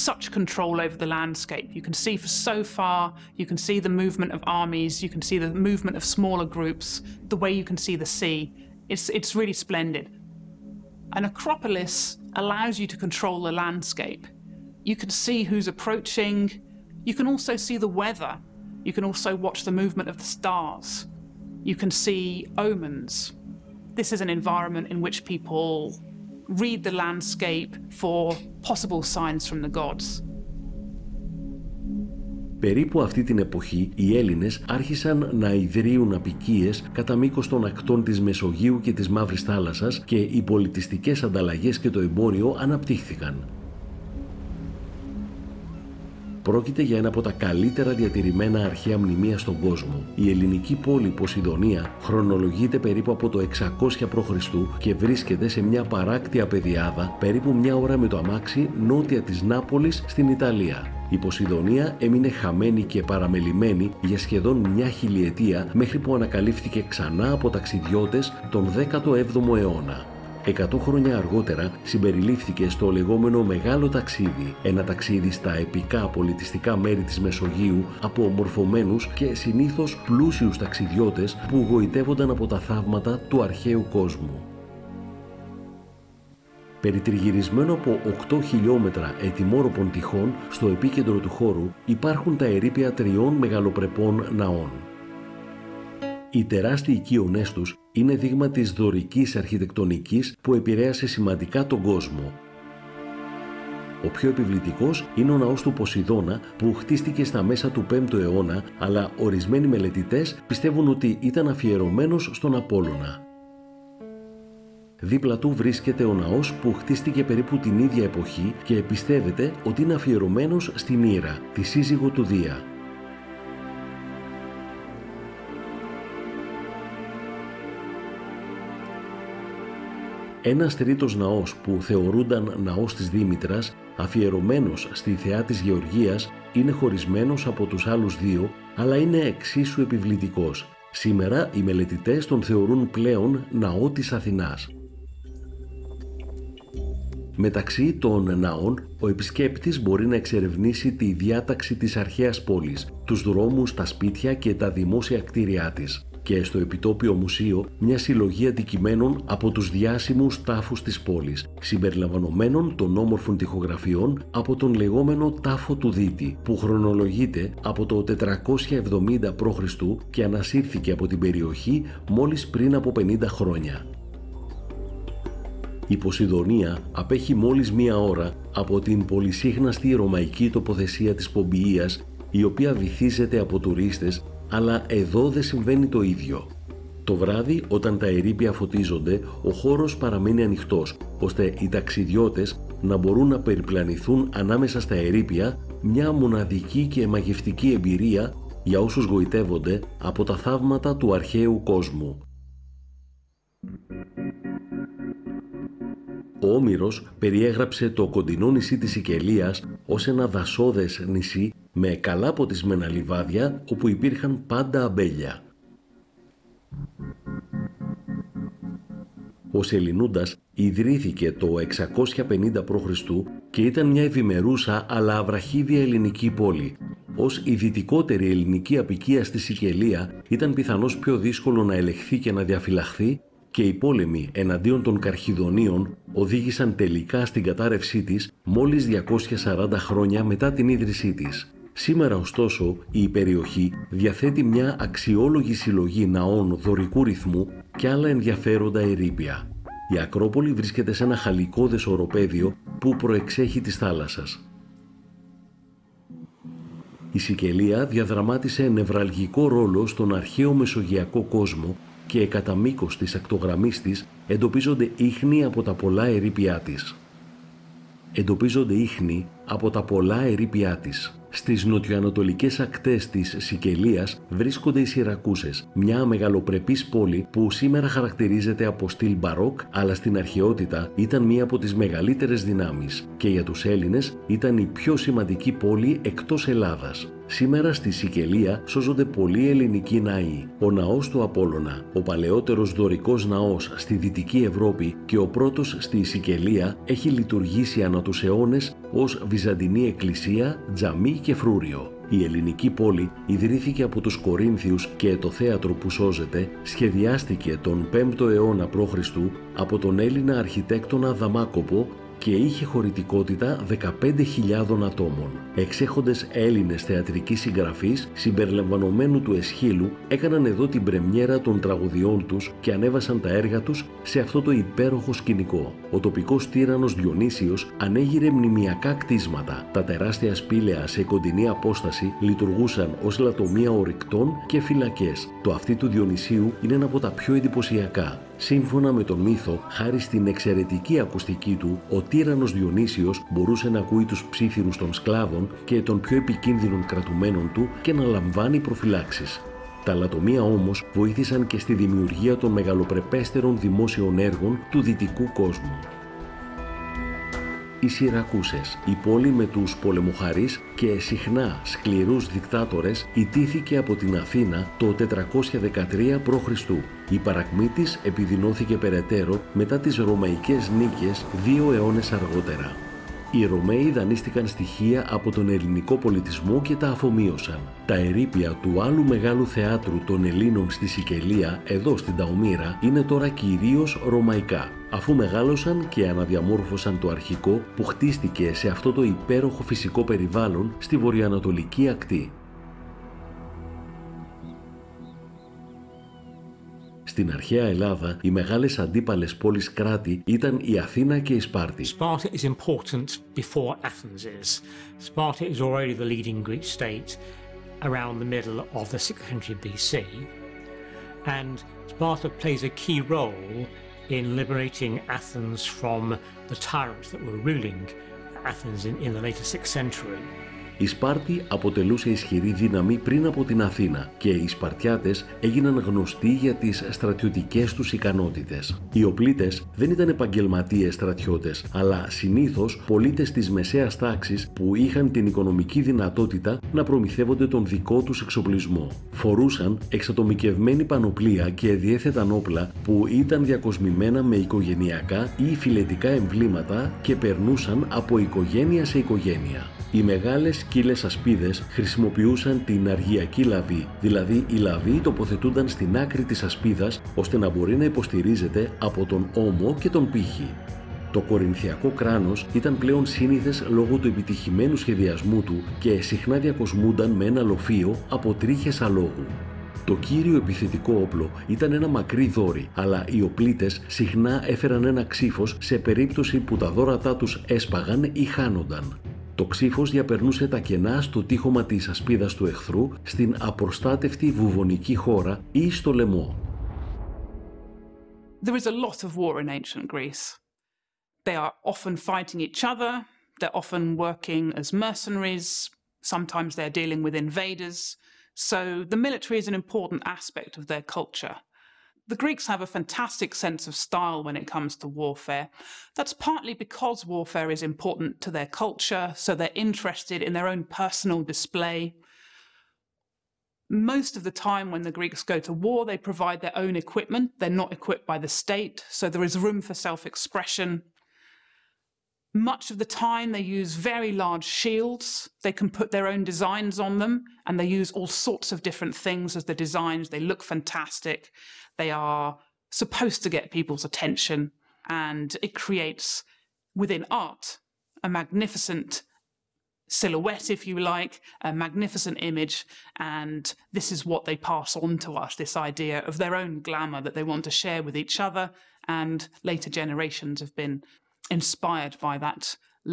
Speaker 3: such control over the landscape. You can see for so far, you can see the movement of armies, you can see the movement of smaller groups, the way you can see the sea. It's really splendid. An Acropolis allows you to control the landscape. You can see who's approaching. You can also see the weather. You can also watch the movement of the stars. You can see omens. This is an environment in which people read the landscape for possible signs from the gods.
Speaker 1: Περίπου αυτή την εποχή οι Έλληνες άρχισαν να ιδρύουν αποικίες κατά μήκος των ακτών της Μεσογείου και της Μαύρης Θάλασσας και οι πολιτιστικές ανταλλαγές και το εμπόριο αναπτύχθηκαν. Πρόκειται για ένα από τα καλύτερα διατηρημένα αρχαία μνημεία στον κόσμο. Η ελληνική πόλη Ποσειδονία χρονολογείται περίπου από το 600 π.Χ. και βρίσκεται σε μια παράκτια πεδιάδα περίπου μια ώρα με το αμάξι νότια της Νάπολης στην Ιταλία. Η Ποσειδονία έμεινε χαμένη και παραμελημένη για σχεδόν μια χιλιετία μέχρι που ανακαλύφθηκε ξανά από ταξιδιώτες τον 17ο αιώνα. 100 χρόνια αργότερα συμπεριλήφθηκε στο λεγόμενο Μεγάλο Ταξίδι, ένα ταξίδι στα επικά πολιτιστικά μέρη της Μεσογείου από ομορφωμένους και συνήθως πλούσιους ταξιδιώτες που γοητεύονταν από τα θαύματα του αρχαίου κόσμου. Περιτριγυρισμένο από 8 χιλιόμετρα ετοιμόρροπων τυχών, στο επίκεντρο του χώρου υπάρχουν τα ερείπια 3 μεγαλοπρεπών ναών. Οι τεράστιοι οικείονές τους είναι δείγμα της δωρικής αρχιτεκτονικής που επηρέασε σημαντικά τον κόσμο. Ο πιο επιβλητικός είναι ο ναός του Ποσειδώνα που χτίστηκε στα μέσα του 5ου αιώνα, αλλά ορισμένοι μελετητές πιστεύουν ότι ήταν αφιερωμένος στον Απόλλωνα. Δίπλα του βρίσκεται ο ναός που χτίστηκε περίπου την ίδια εποχή και πιστεύεται ότι είναι αφιερωμένος στην Ήρα, τη σύζυγο του Δία. Ένας τρίτος ναός που θεωρούνταν ναός της Δήμητρας, αφιερωμένος στη θεά της Γεωργίας, είναι χωρισμένος από τους άλλους δύο, αλλά είναι εξίσου επιβλητικός. Σήμερα οι μελετητές τον θεωρούν πλέον ναό της Αθηνάς. Μεταξύ των ναών, ο επισκέπτης μπορεί να εξερευνήσει τη διάταξη της αρχαίας πόλης, τους δρόμους, τα σπίτια και τα δημόσια κτίρια της, και στο επιτόπιο μουσείο μια συλλογή αντικειμένων από τους διάσημους τάφους της πόλης, συμπεριλαμβανομένων των όμορφων τοιχογραφιών από τον λεγόμενο τάφο του Δίτη, που χρονολογείται από το 470 π.Χ. και ανασύρθηκε από την περιοχή μόλις πριν από 50 χρόνια. Η Ποσειδονία απέχει μόλις μία ώρα από την πολυσύχναστη ρωμαϊκή τοποθεσία της Πομπιείας, η οποία βυθίζεται από τουρίστες, αλλά εδώ δεν συμβαίνει το ίδιο. Το βράδυ, όταν τα ερείπια φωτίζονται, ο χώρος παραμένει ανοιχτός, ώστε οι ταξιδιώτες να μπορούν να περιπλανηθούν ανάμεσα στα ερείπια, μια μοναδική και μαγευτική εμπειρία για όσους γοητεύονται από τα θαύματα του αρχαίου κόσμου. Ο Όμηρος περιέγραψε το κοντινό νησί της Σικελίας ως ένα δασώδες νησί με καλά ποτισμένα λιβάδια όπου υπήρχαν πάντα αμπέλια. Ο Σεληνούντας ιδρύθηκε το 650 π.Χ. και ήταν μια ευημερούσα αλλά αβραχίδια ελληνική πόλη. Ως η δυτικότερη ελληνική αποικία στη Σικελία ήταν πιθανώς πιο δύσκολο να ελεγχθεί και να διαφυλαχθεί, και οι πόλεμοι εναντίον των Καρχιδονίων οδήγησαν τελικά στην κατάρρευσή της μόλις 240 χρόνια μετά την ίδρυσή της. Σήμερα ωστόσο η περιοχή διαθέτει μια αξιόλογη συλλογή ναών δωρικού ρυθμού και άλλα ενδιαφέροντα ερείπια. Η Ακρόπολη βρίσκεται σε ένα χαλικώδες οροπέδιο που προεξέχει της θάλασσας. Η Σικελία διαδραμάτισε νευραλγικό ρόλο στον αρχαίο μεσογειακό κόσμο και κατά μήκος της ακτογραμμής της εντοπίζονται ίχνη από τα πολλά ερείπια της. Στις νοτιοανατολικές ακτές της Σικελίας βρίσκονται οι Σιρακούσες, μια μεγαλοπρεπής πόλη που σήμερα χαρακτηρίζεται από στυλ μπαρόκ, αλλά στην αρχαιότητα ήταν μία από τις μεγαλύτερες δυνάμεις και για τους Έλληνες ήταν η πιο σημαντική πόλη εκτός Ελλάδας. Σήμερα στη Σικελία σώζονται πολλοί ελληνικοί ναοί. Ο ναός του Απόλλωνα, ο παλαιότερος δωρικός ναός στη Δυτική Ευρώπη και ο πρώτος στη Σικελία, έχει λειτουργήσει ανά τους αιώνες ως βυζαντινή εκκλησία, τζαμί και φρούριο. Η ελληνική πόλη ιδρύθηκε από τους Κορίνθιους και το θέατρο που σώζεται σχεδιάστηκε τον 5ο αιώνα π.Χ. από τον Έλληνα αρχιτέκτονα Δαμάκοπο και είχε χωρητικότητα 15.000 ατόμων. Εξέχοντες Έλληνες θεατρικοί συγγραφείς συμπεριλαμβανομένου του Εσχύλου έκαναν εδώ την πρεμιέρα των τραγουδιών τους και ανέβασαν τα έργα τους σε αυτό το υπέροχο σκηνικό. Ο τοπικός τύραννος Διονύσιος ανέγειρε μνημιακά κτίσματα. Τα τεράστια σπήλαια σε κοντινή απόσταση λειτουργούσαν ως λατομεία ορυκτών και φυλακές. Το αυτί του Διονυσίου είναι ένα από τα πιο εντυπωσιακά. Σύμφωνα με τον μύθο, χάρη στην εξαιρετική ακουστική του, ο τύραννος Διονύσιος μπορούσε να ακούει τους ψίθυρους των σκλάβων και των πιο επικίνδυνων κρατουμένων του και να λαμβάνει προφυλάξεις. Τα λατομεία όμως βοήθησαν και στη δημιουργία των μεγαλοπρεπέστερων δημόσιων έργων του δυτικού κόσμου. Οι Σιρακούσες, η πόλη με τους πολεμοχαρείς και συχνά σκληρούς δικτάτορες, ιτήθηκε από την Αθήνα το 413 π.Χ. Η παρακμή της επιδεινώθηκε περαιτέρω μετά τις ρωμαϊκές νίκες 2 αιώνες αργότερα. Οι Ρωμαίοι δανείστηκαν στοιχεία από τον ελληνικό πολιτισμό και τα αφομοίωσαν. Τα ερείπια του άλλου μεγάλου θεάτρου των Ελλήνων στη Σικελία, εδώ στην Ταομήρα, είναι τώρα κυρίως ρωμαϊκά, αφού μεγάλωσαν και αναδιαμόρφωσαν το αρχικό που χτίστηκε σε αυτό το υπέροχο φυσικό περιβάλλον στη βορειοανατολική ακτή. Στην αρχαία Ελλάδα, οι μεγάλες αντίπαλες πόλεις κράτη ήταν η Αθήνα και η Σπάρτη.
Speaker 4: Sparta is important before Athens is. Sparta is already the leading Greek state around the middle of the 6th century BC, and Sparta plays a key role in liberating Athens from the tyrants that were ruling Athens in the later 6th century.
Speaker 1: Η Σπάρτη αποτελούσε ισχυρή δύναμη πριν από την Αθήνα και οι Σπαρτιάτες έγιναν γνωστοί για τις στρατιωτικές τους ικανότητες. Οι οπλίτες δεν ήταν επαγγελματίες στρατιώτες, αλλά συνήθως πολίτες της μεσαίας τάξης που είχαν την οικονομική δυνατότητα να προμηθεύονται τον δικό τους εξοπλισμό. Φορούσαν εξατομικευμένη πανοπλία και διέθεταν όπλα που ήταν διακοσμημένα με οικογενειακά ή φυλετικά εμβλήματα και περνούσαν από οικογένεια σε οικογένεια. Οι μεγάλες σκύλες ασπίδες χρησιμοποιούσαν την αργιακή λαβή, δηλαδή η λαβή τοποθετούνταν στην άκρη της ασπίδας ώστε να μπορεί να υποστηρίζεται από τον ώμο και τον πύχη. Το κορινθιακό κράνος ήταν πλέον σύνηθες λόγω του επιτυχημένου σχεδιασμού του και συχνά διακοσμούνταν με ένα λοφείο από τρίχες αλόγου. Το κύριο επιθετικό όπλο ήταν ένα μακρύ δόρυ, αλλά οι οπλίτες συχνά έφεραν ένα ξύφος σε περίπτωση που τα δώρατά τους έσπαγαν ή χάνονταν. Το ξύφος διαπερνούσε τα κενά στο τείχομα της ασπίδας του εχθρού, στην απροστάτευτη βουβονική χώρα ή στο λαιμό.
Speaker 3: There is a lot of war in ancient Greece. They are often fighting each other, they're often working as mercenaries, sometimes they're dealing with invaders, so the military is an important aspect of their culture. The Greeks have a fantastic sense of style when it comes to warfare. That's partly because warfare is important to their culture, so they're interested in their own personal display. Most of the time when the Greeks go to war, they provide their own equipment. They're not equipped by the state, so there is room for self-expression. Much of the time they use very large shields. They can put their own designs on them, and they use all sorts of different things as the designs. They look fantastic. They are supposed to get people's attention, and it creates, within art, a magnificent silhouette, if you like, a magnificent image, and this is what they pass on to us, this idea of their own glamour that they want to share with each other, and later generations have been inspired by that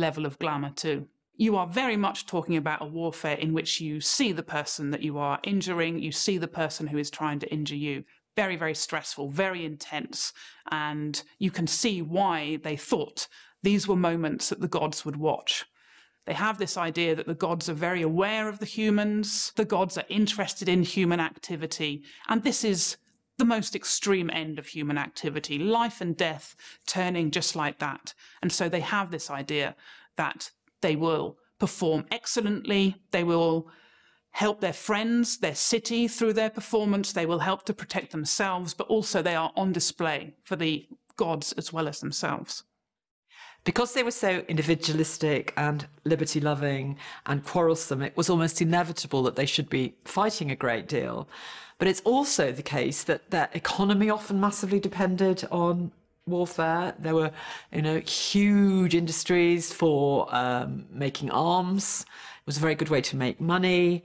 Speaker 3: level of glamour too. You are very much talking about a warfare in which you see the person that you are injuring, you see the person who is trying to injure you. Very, very stressful, very intense, and you can see why they thought these were moments that the gods would watch. They have this idea that the gods are very aware of the humans, the gods are interested in human activity, and this is the most extreme end of human activity, life and death turning just like that. And so they have this idea that they will perform excellently, they will help their friends, their city through their performance, they will help to protect themselves, but also they are on display for the gods as well as themselves.
Speaker 2: Because they were so individualistic and liberty-loving and quarrelsome, it was almost inevitable that they should be fighting a great deal. But it's also the case that their economy often massively depended on warfare. There were, huge industries for making arms. It was a very good way to make money.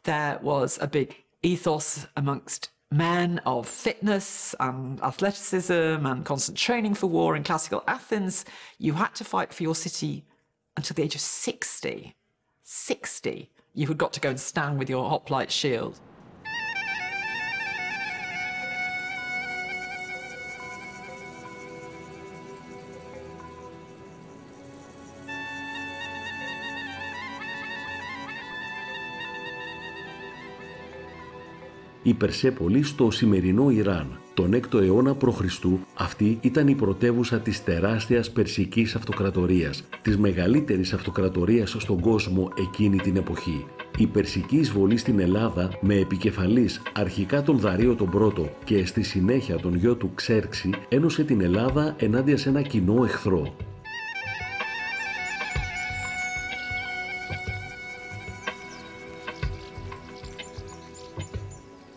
Speaker 2: There was a big ethos amongst men of fitness and athleticism and constant training for war. In classical Athens, you had to fight for your city until the age of 60. 60. You had got to go and stand with your hoplite shield.
Speaker 1: Η Περσέπολη στο σημερινό Ιράν. Τον 6ο αιώνα π.Χ. αυτή ήταν η πρωτεύουσα της τεράστιας Περσικής Αυτοκρατορίας, της μεγαλύτερης αυτοκρατορίας στον κόσμο εκείνη την εποχή. Η Περσική εισβολή στην Ελλάδα με επικεφαλής αρχικά τον Δαρείο τον Πρώτο και στη συνέχεια τον γιο του Ξέρξη ένωσε την Ελλάδα ενάντια σε ένα κοινό εχθρό.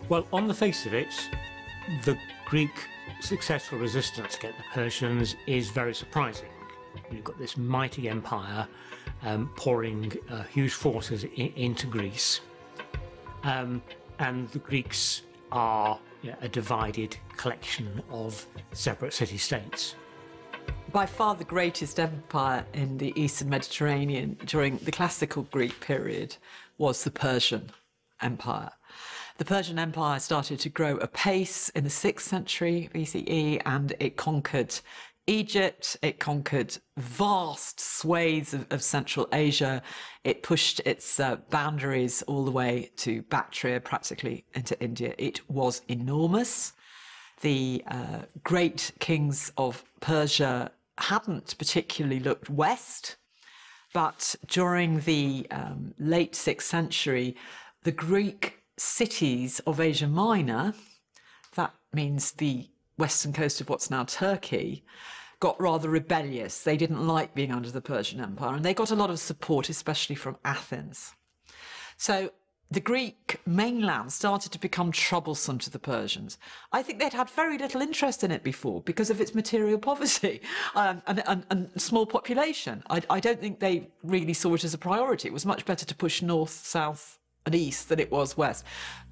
Speaker 4: Well, on the face of it, the Greek successful resistance against the Persians is very surprising. You've got this mighty empire pouring huge forces into Greece, and the Greeks are, a divided collection of separate city-states.
Speaker 2: By far the greatest empire in the Eastern Mediterranean during the classical Greek period was the Persian Empire. The Persian Empire started to grow apace in the 6th century BCE, and it conquered Egypt, it conquered vast swathes of Central Asia. It pushed its boundaries all the way to Bactria, practically into India. It was enormous. The great kings of Persia hadn't particularly looked west, but during the late 6th century, the Greek cities of Asia Minor, that means the western coast of what's now Turkey, got rather rebellious. They didn't like being under the Persian Empire, and they got a lot of support, especially from Athens. So the Greek mainland started to become troublesome to the Persians. I think they'd had very little interest in it before because of its material poverty and small population. I don't think they really saw it as a priority. It was much better to push north, south, and east than it was west.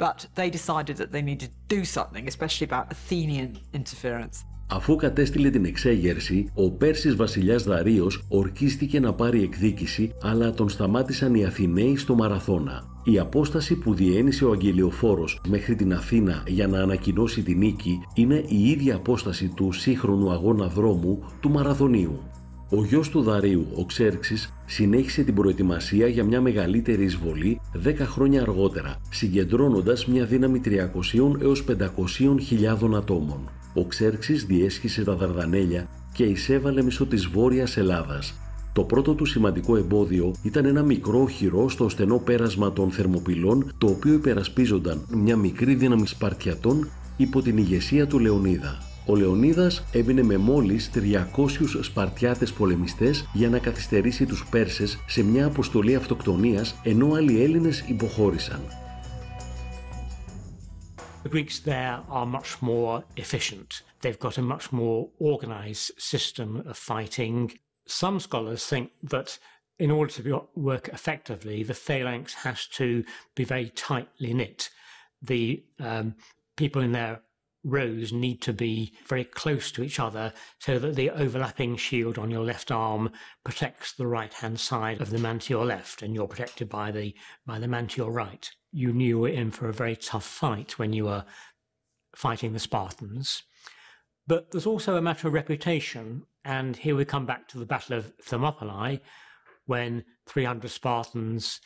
Speaker 2: But they decided that they needed to do something, especially about Athenian interference.
Speaker 1: Αφού κατέστειλε την εξέγερση, ο Πέρσης βασιλιάς Δαρείος ορκίστηκε να πάρει εκδίκηση, αλλά τον σταμάτησαν οι Αθηναίοι στο Μαραθώνα. Η απόσταση που διένυσε ο αγγελιοφόρος μέχρι την Αθήνα για να ανακοινώσει την νίκη είναι η ίδια απόσταση του σύγχρονου αγώνα δρόμου του Μαραθωνίου. Ο γιος του Δαρείου, ο Ξέρξης, συνέχισε την προετοιμασία για μια μεγαλύτερη εισβολή 10 χρόνια αργότερα, συγκεντρώνοντας μια δύναμη 300 έως 500 χιλιάδων ατόμων. Ο Ξέρξης διέσχισε τα Δαρδανέλια και εισέβαλε μέσω της Βόρειας Ελλάδας. Το πρώτο του σημαντικό εμπόδιο ήταν ένα μικρό οχυρό στο στενό πέρασμα των Θερμοπυλών, το οποίο υπερασπίζονταν μια μικρή δύναμη Σπαρτιατών υπό την ηγεσία του Λεωνίδα. Ο Λεωνίδας έμεινε με μόλις 300 Σπαρτιάτες πολεμιστές για να καθυστερήσει τους Πέρσες σε μια αποστολή αυτοκτονίας, ενώ άλλοι Έλληνες υποχώρησαν.
Speaker 4: The Greeks there are much more efficient. They've got a much more organized system of fighting. Some scholars think that in order to work effectively, the phalanx has to be very tightly knit. The people in their rows need to be very close to each other so that the overlapping shield on your left arm protects the right-hand side of the man to your left, and you're protected by the man to your right. You knew you were in for a very tough fight when you were fighting the Spartans. But there's also a matter of reputation, and here we come back to the Battle of Thermopylae, when 300 Spartans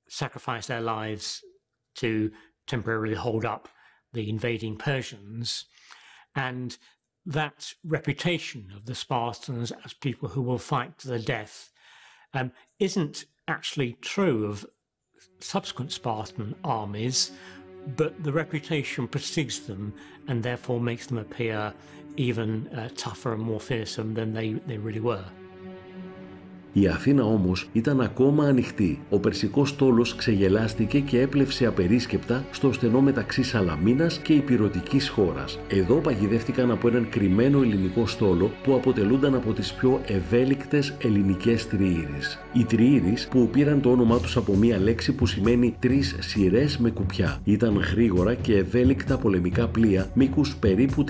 Speaker 4: sacrificed their lives to temporarily hold up the invading Persians, and that reputation of the Spartans as people who will fight to the death isn't actually true of subsequent Spartan armies, but the reputation precedes them and therefore makes them appear even tougher and more fearsome than they really were.
Speaker 1: Η Αθήνα όμως ήταν ακόμα ανοιχτή. Ο περσικός στόλος ξεγελάστηκε και έπλευσε απερίσκεπτα στο στενό μεταξύ Σαλαμίνας και ηπειρωτικής χώρας. Εδώ παγιδεύτηκαν από έναν κρυμμένο ελληνικό στόλο που αποτελούνταν από τις πιο ευέλικτες ελληνικές τριήρεις. Οι τριήρεις, που πήραν το όνομά τους από μία λέξη που σημαίνει τρεις σειρές με κουπιά, ήταν γρήγορα και ευέλικτα πολεμικά πλοία μήκους περίπου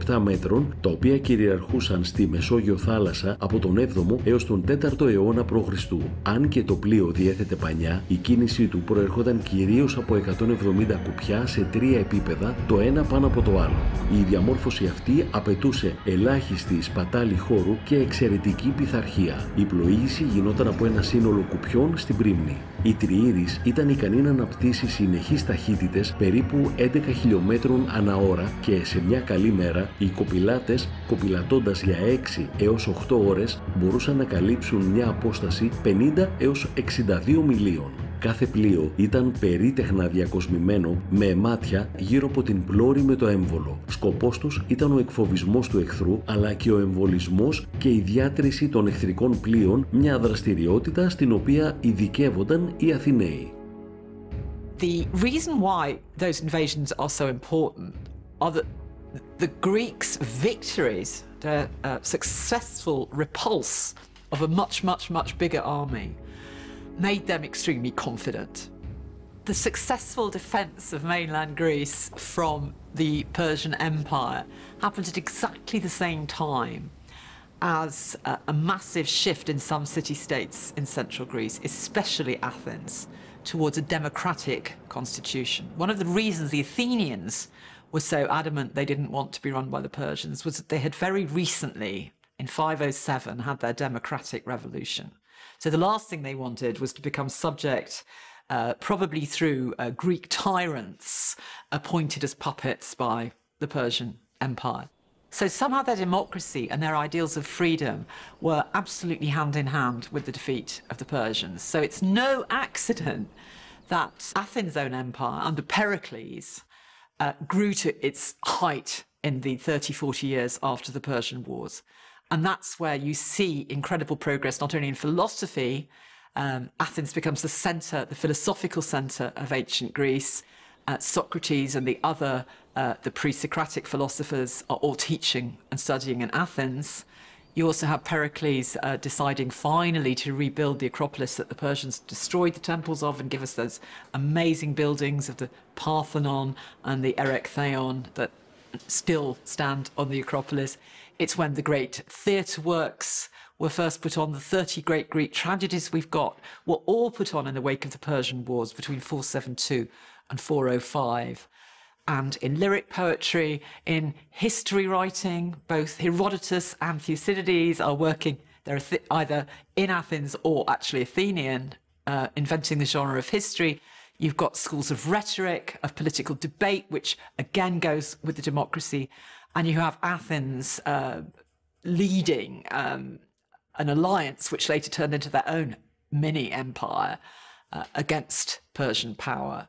Speaker 1: 37 μέτρων, τα οποία κυριαρχούσαν στη Μεσόγειο θάλασσα από τον 7ο έως τον 4ο αιώνα π.Χ. Αν και το πλοίο διέθετε πανιά, η κίνησή του προερχόταν κυρίως από 170 κουπιά σε 3 επίπεδα, το ένα πάνω από το άλλο. Η διαμόρφωση αυτή απαιτούσε ελάχιστη σπατάλη χώρου και εξαιρετική πειθαρχία. Η πλοήγηση γινόταν από ένα σύνολο κουπιών στην πρίμνη. Η τριήρης ήταν ικανή να αναπτύσσει συνεχείς ταχύτητες περίπου 11 χιλιόμετρων ανά ώρα και σε μια καλή μέρα οι κοπηλάτες, κοπηλατώντας για 6 έως 8 ώρες, μπορούσαν να καλύψουν μια απόσταση 50 έως 62 μιλίων. Κάθε πλοίο ήταν περίτεχνα διακοσμημένο με μάτια γύρω από την πλώρη με το έμβολο. Σκοπός τους ήταν ο εκφοβισμός του εχθρού, αλλά και ο εμβολισμός και η διάτρηση των εχθρικών πλοίων, μια δραστηριότητα στην οποία ειδικεύονταν οι Αθηναίοι.
Speaker 2: The reason why those invasions are so important are that the Greeks' victories, their successful repulse of a much bigger army, made them extremely confident. The successful defence of mainland Greece from the Persian Empire happened at exactly the same time as a massive shift in some city-states in central Greece, especially Athens, towards a democratic constitution. One of the reasons the Athenians were so adamant they didn't want to be run by the Persians was that they had very recently, in 507, had their democratic revolution. So the last thing they wanted was to become subject, probably through Greek tyrants appointed as puppets by the Persian Empire. So somehow their democracy and their ideals of freedom were absolutely hand in hand with the defeat of the Persians. So it's no accident that Athens' own empire under Pericles grew to its height in the 30-40 years after the Persian Wars. And that's where you see incredible progress, not only in philosophy. Athens becomes the centre, the philosophical centre of ancient Greece. Socrates and the other, the pre-Socratic philosophers are all teaching and studying in Athens. You also have Pericles deciding finally to rebuild the Acropolis that the Persians destroyed the temples of and give us those amazing buildings of the Parthenon and the Erechtheion that still stand on the Acropolis. It's when the great theatre works were first put on. The 30 great Greek tragedies we've got were all put on in the wake of the Persian Wars between 472 and 405. And in lyric poetry, in history writing, both Herodotus and Thucydides are working, they're either in Athens or actually Athenian, inventing the genre of history. You've got schools of rhetoric, of political debate, which again goes with the democracy. And you have Athens leading an alliance which later turned into their own mini-empire against Persian power.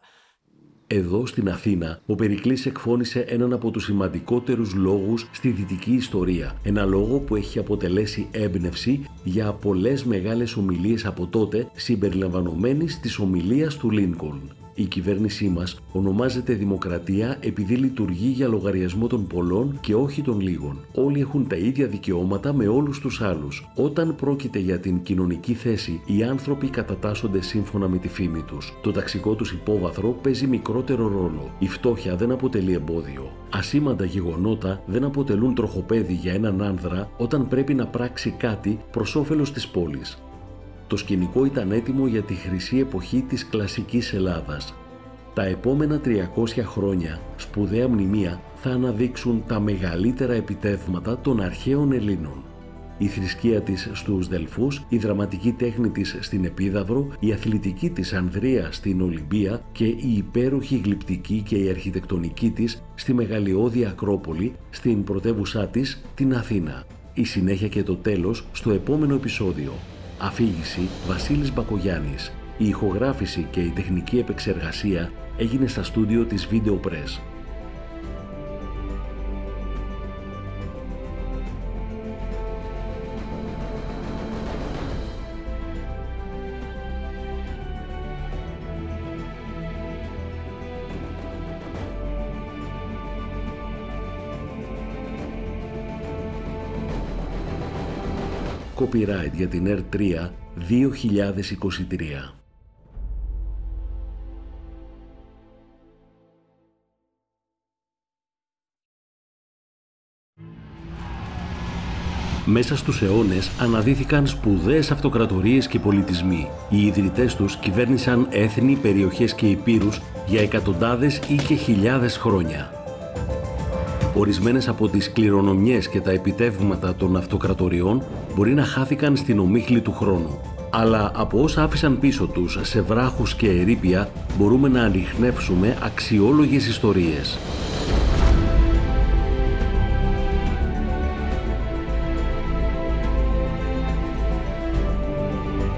Speaker 1: Εδώ στην Αθήνα, ο Περικλής εκφώνησε έναν από τους σημαντικότερους λόγους στη δυτική ιστορία. Ένα λόγο που έχει αποτελέσει έμπνευση για πολλές μεγάλες ομιλίες από τότε, συμπεριλαμβανομένης της ομιλίας του Λίνκολν. Η κυβέρνησή μας ονομάζεται Δημοκρατία επειδή λειτουργεί για λογαριασμό των πολλών και όχι των λίγων. Όλοι έχουν τα ίδια δικαιώματα με όλους τους άλλους. Όταν πρόκειται για την κοινωνική θέση, οι άνθρωποι κατατάσσονται σύμφωνα με τη φήμη τους. Το ταξικό τους υπόβαθρο παίζει μικρότερο ρόλο. Η φτώχεια δεν αποτελεί εμπόδιο. Ασήμαντα γεγονότα δεν αποτελούν τροχοπέδι για έναν άνδρα όταν πρέπει να πράξει κάτι προς όφελος της πόλης. Το σκηνικό ήταν έτοιμο για τη χρυσή εποχή της κλασικής Ελλάδας. Τα επόμενα 300 χρόνια σπουδαία μνημεία θα αναδείξουν τα μεγαλύτερα επιτεύγματα των αρχαίων Ελλήνων. Η θρησκεία της στους Δελφούς, η δραματική τέχνη της στην Επίδαυρο, η αθλητική της Ανδρεία στην Ολυμπία και η υπέροχη γλυπτική και η αρχιτεκτονική της στη μεγαλειώδη Ακρόπολη, στην πρωτεύουσά της, την Αθήνα. Η συνέχεια και το τέλος στο επόμενο επεισόδιο. Αφήγηση Βασίλης Μπακογιάννης. Η ηχογράφηση και η τεχνική επεξεργασία έγινε στα στούντιο της Video Press. Copyright για την R3 2023. Μέσα στους αιώνες αναδύθηκαν σπουδαίες αυτοκρατορίες και πολιτισμοί. Οι ιδρυτές τους κυβέρνησαν έθνη, περιοχές και υπήρους για εκατοντάδες ή και χιλιάδες χρόνια. Ορισμένες από τις κληρονομιές και τα επιτεύγματα των αυτοκρατοριών μπορεί να χάθηκαν στην ομίχλη του χρόνου. Αλλά από όσα άφησαν πίσω τους σε βράχους και ερείπια μπορούμε να ανιχνεύσουμε αξιόλογες ιστορίες.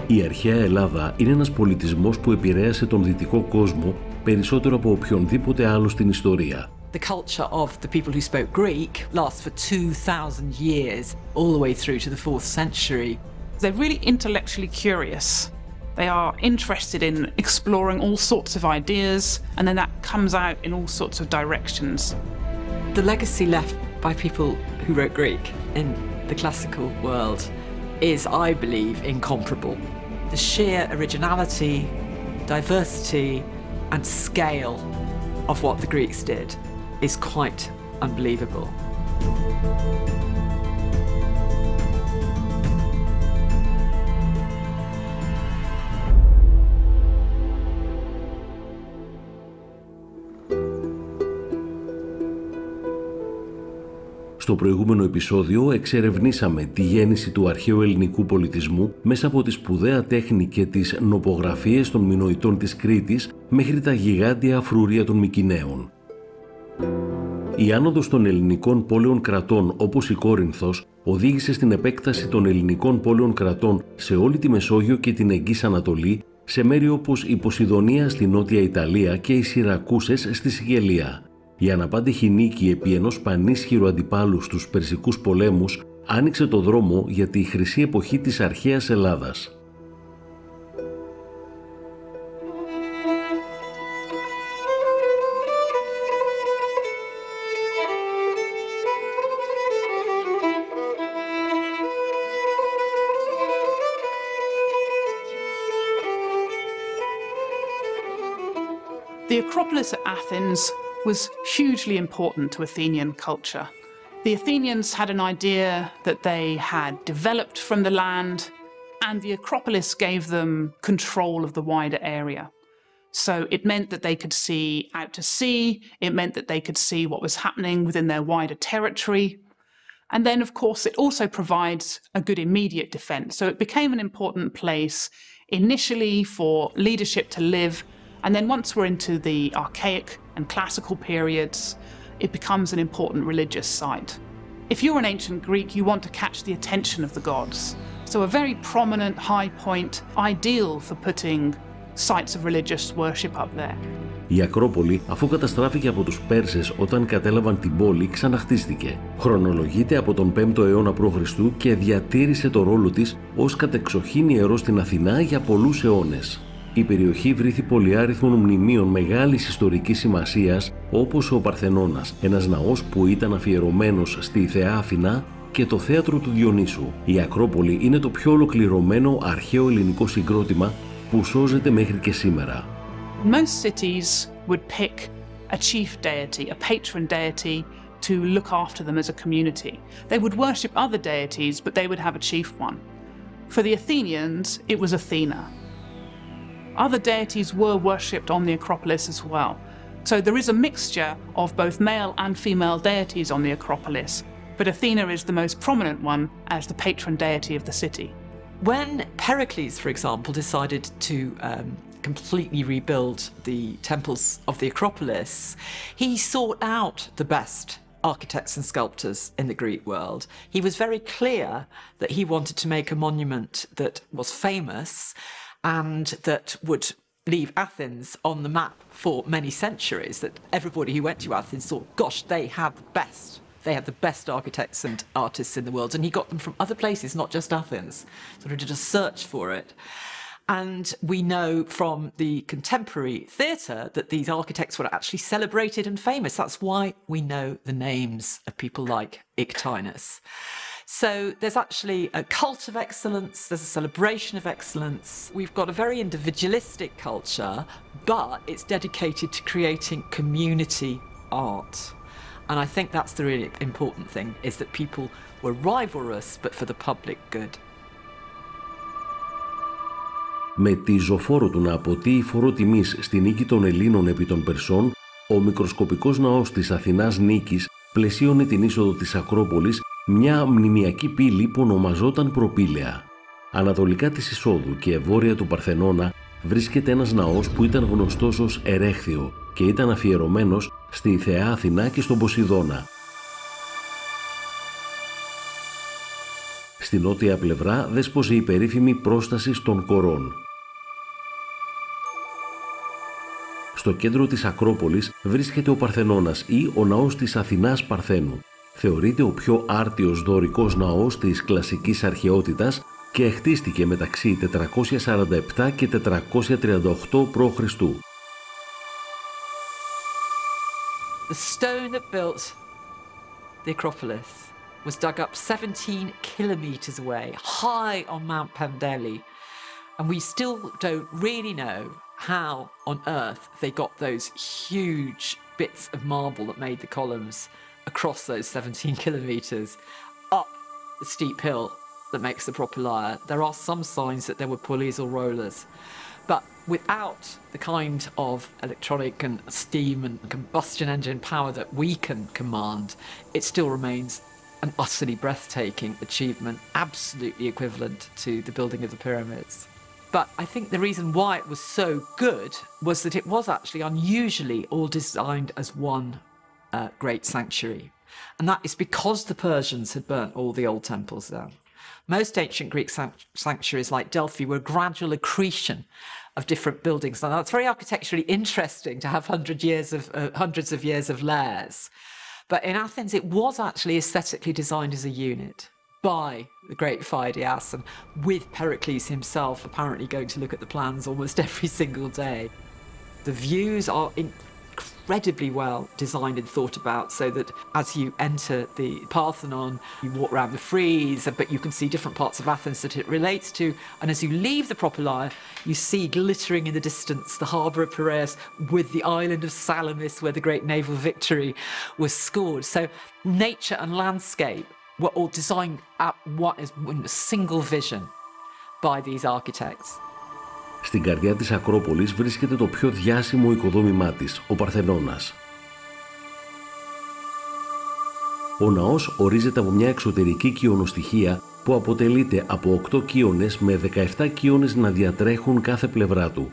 Speaker 1: Η αρχαία Ελλάδα είναι ένας πολιτισμός που επηρέασε τον δυτικό κόσμο περισσότερο από οποιονδήποτε άλλο στην ιστορία.
Speaker 2: The culture of the people who spoke Greek lasts for 2,000 years, all the way through to the 4th century.
Speaker 3: They're really intellectually curious. They are interested in exploring all sorts of ideas, and then that comes out in all sorts of directions.
Speaker 2: The legacy left by people who wrote Greek in the classical world is, I believe, incomparable. The sheer originality, diversity, and scale of what the Greeks did is quite unbelievable.
Speaker 1: Στο προηγούμενο επεισόδιο εξερευνήσαμε τη γέννηση του αρχαίου ελληνικού πολιτισμού μέσα από τη σπουδαία τέχνη και τις νοπογραφίες των μινωητών της Κρήτης μέχρι τα γιγάντια φρούρια των Μικηναίων. Η άνοδος των ελληνικών πόλεων κρατών όπως η Κόρινθος οδήγησε στην επέκταση των ελληνικών πόλεων κρατών σε όλη τη Μεσόγειο και την Εγγύς Ανατολή, σε μέρη όπως η Ποσειδονία στη Νότια Ιταλία και οι Σιρακούσες στη Σικελία. Η αναπάντηχη νίκη επί ενός πανίσχυρου αντιπάλου στους Περσικούς πολέμους άνοιξε το δρόμο για τη χρυσή εποχή της αρχαίας Ελλάδας.
Speaker 3: The Acropolis at Athens was hugely important to Athenian culture. The Athenians had an idea that they had developed from the land, and the Acropolis gave them control of the wider area. So it meant that they could see out to sea, it meant that they could see what was happening within their wider territory. And then, of course, it also provides a good immediate defense. So it became an important place initially for leadership to live. And then once we're into the archaic and classical periods, it becomes an important religious site. If you're an ancient Greek, you want to catch the attention of the gods. So a very prominent high point, ideal for putting sites of religious worship up there.
Speaker 1: Η Ακρόπολη, αφού καταστράφηκε από τους Πέρσες όταν κατέλαβαν την πόλη, ξαναχτίστηκε. Χρονολογείται από τον 5ο αιώνα π.Χ. και διατήρησε το ρόλο της ως κατεξοχήν ιερό στην Αθηνά για πολλούς αιώνες. Η περιοχή βρήθη πολυάριθμων μνημείων μεγάλης ιστορικής σημασίας, όπως ο Παρθενώνας, ένας ναός που ήταν αφιερωμένος στη θεά Αθηνά, και το θέατρο του Διονύσου. Η Ακρόπολη είναι το πιο ολοκληρωμένο αρχαίο ελληνικό συγκρότημα που σώζεται μέχρι και σήμερα.
Speaker 3: Most cities would pick a chief deity, a patron deity, to look after them as a community. They would worship other deities, but they would have a chief one. For the Athenians, it was Athena. Other deities were worshipped on the Acropolis as well. So there is a mixture of both male and female deities on the Acropolis, but Athena is the most prominent one as the patron deity of the city.
Speaker 2: When Pericles, for example, decided to completely rebuild the temples of the Acropolis, he sought out the best architects and sculptors in the Greek world. He was very clear that he wanted to make a monument that was famous and that would leave Athens on the map for many centuries, that everybody who went to Athens thought, gosh, they had the best. They had the best architects and artists in the world, and he got them from other places, not just Athens. Sort of did a search for it. And we know from the contemporary theatre that these architects were actually celebrated and famous. That's why we know the names of people like Iktinus. So there's actually a cult of excellence, there's a celebration of excellence. We've got a very individualistic culture, but it's dedicated to creating community art. And I think that's the really important thing, is that people were rivalrous, but for the public good.
Speaker 1: Με τη ζωφόρο του να αποτείει φορό τιμής στη νίκη των Ελλήνων επί των Περσών, ο μικροσκοπικός ναός της Αθηνάς Νίκης πλαισίωνε την είσοδο της Ακρόπολης, μια μνημιακή πύλη που ονομαζόταν Προπήλαια. Ανατολικά της εισόδου και βόρεια του Παρθενώνα βρίσκεται ένας ναός που ήταν γνωστός ως Ερέχθιο και ήταν αφιερωμένος στη θεά Αθηνά και στον Ποσειδώνα. Στη νότια πλευρά δέσποζε η περίφημη πρόσταση των Κορών. Στο κέντρο της Ακρόπολης βρίσκεται ο Παρθενώνας ή ο ναός της Αθηνάς Παρθένου. Θεωρείται ο πιο άρτιος δωρικός ναός της κλασικής αρχαιότητας και χτίστηκε μεταξύ 447 και 438 π.Χ.
Speaker 2: The stone that built the Acropolis was dug up 17 kilometres away, high on Mount Pandeli, and we still don't really know how on earth they got those huge bits of marble that made the columns across those 17 kilometres up the steep hill that makes the propylaea. There are some signs that there were pulleys or rollers. But without the kind of electronic and steam and combustion engine power that we can command, it still remains an utterly breathtaking achievement, absolutely equivalent to the building of the pyramids. But I think the reason why it was so good was that it was actually unusually all designed as one great sanctuary. And that is because the Persians had burnt all the old temples down. Most ancient Greek sanctuaries like Delphi were a gradual accretion of different buildings. Now, that's very architecturally interesting to have hundreds of years of layers. But in Athens, it was actually aesthetically designed as a unit by the great Phidias, and with Pericles himself apparently going to look at the plans almost every single day. The views are incredibly well designed and thought about, so that as you enter the Parthenon, you walk around the frieze, but you can see different parts of Athens that it relates to. And as you leave the propylaea, you see glittering in the distance the harbour of Piraeus with the island of Salamis, where the great naval victory was scored. So nature and landscape were all designed at what is a single vision by these architects.
Speaker 1: Στην καρδιά της Ακρόπολης βρίσκεται το πιο διάσημο οικοδόμημά της, ο Παρθενώνας. Ο ναός ορίζεται από μια εξωτερική κοιονοστοιχεία που αποτελείται από 8 κύονες με 17 κύονες να διατρέχουν κάθε πλευρά του.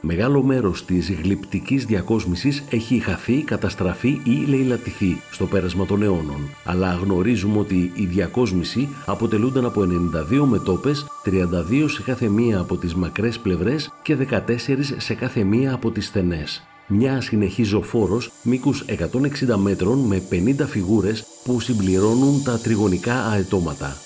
Speaker 1: Μεγάλο μέρος της γλυπτικής διακόσμησης έχει χαθεί, καταστραφεί ή λαιλατηθεί στο πέρασμα των αιώνων, αλλά γνωρίζουμε ότι η διακόσμηση αποτελούνταν από 92 μετώπες, 32 σε κάθε μία από τις μακρές πλευρές και 14 σε κάθε μία από τις στενές. Μια συνεχή ζωφόρος μήκους 160 μέτρων με 50 φιγούρες που συμπληρώνουν τα τριγωνικά αετώματα.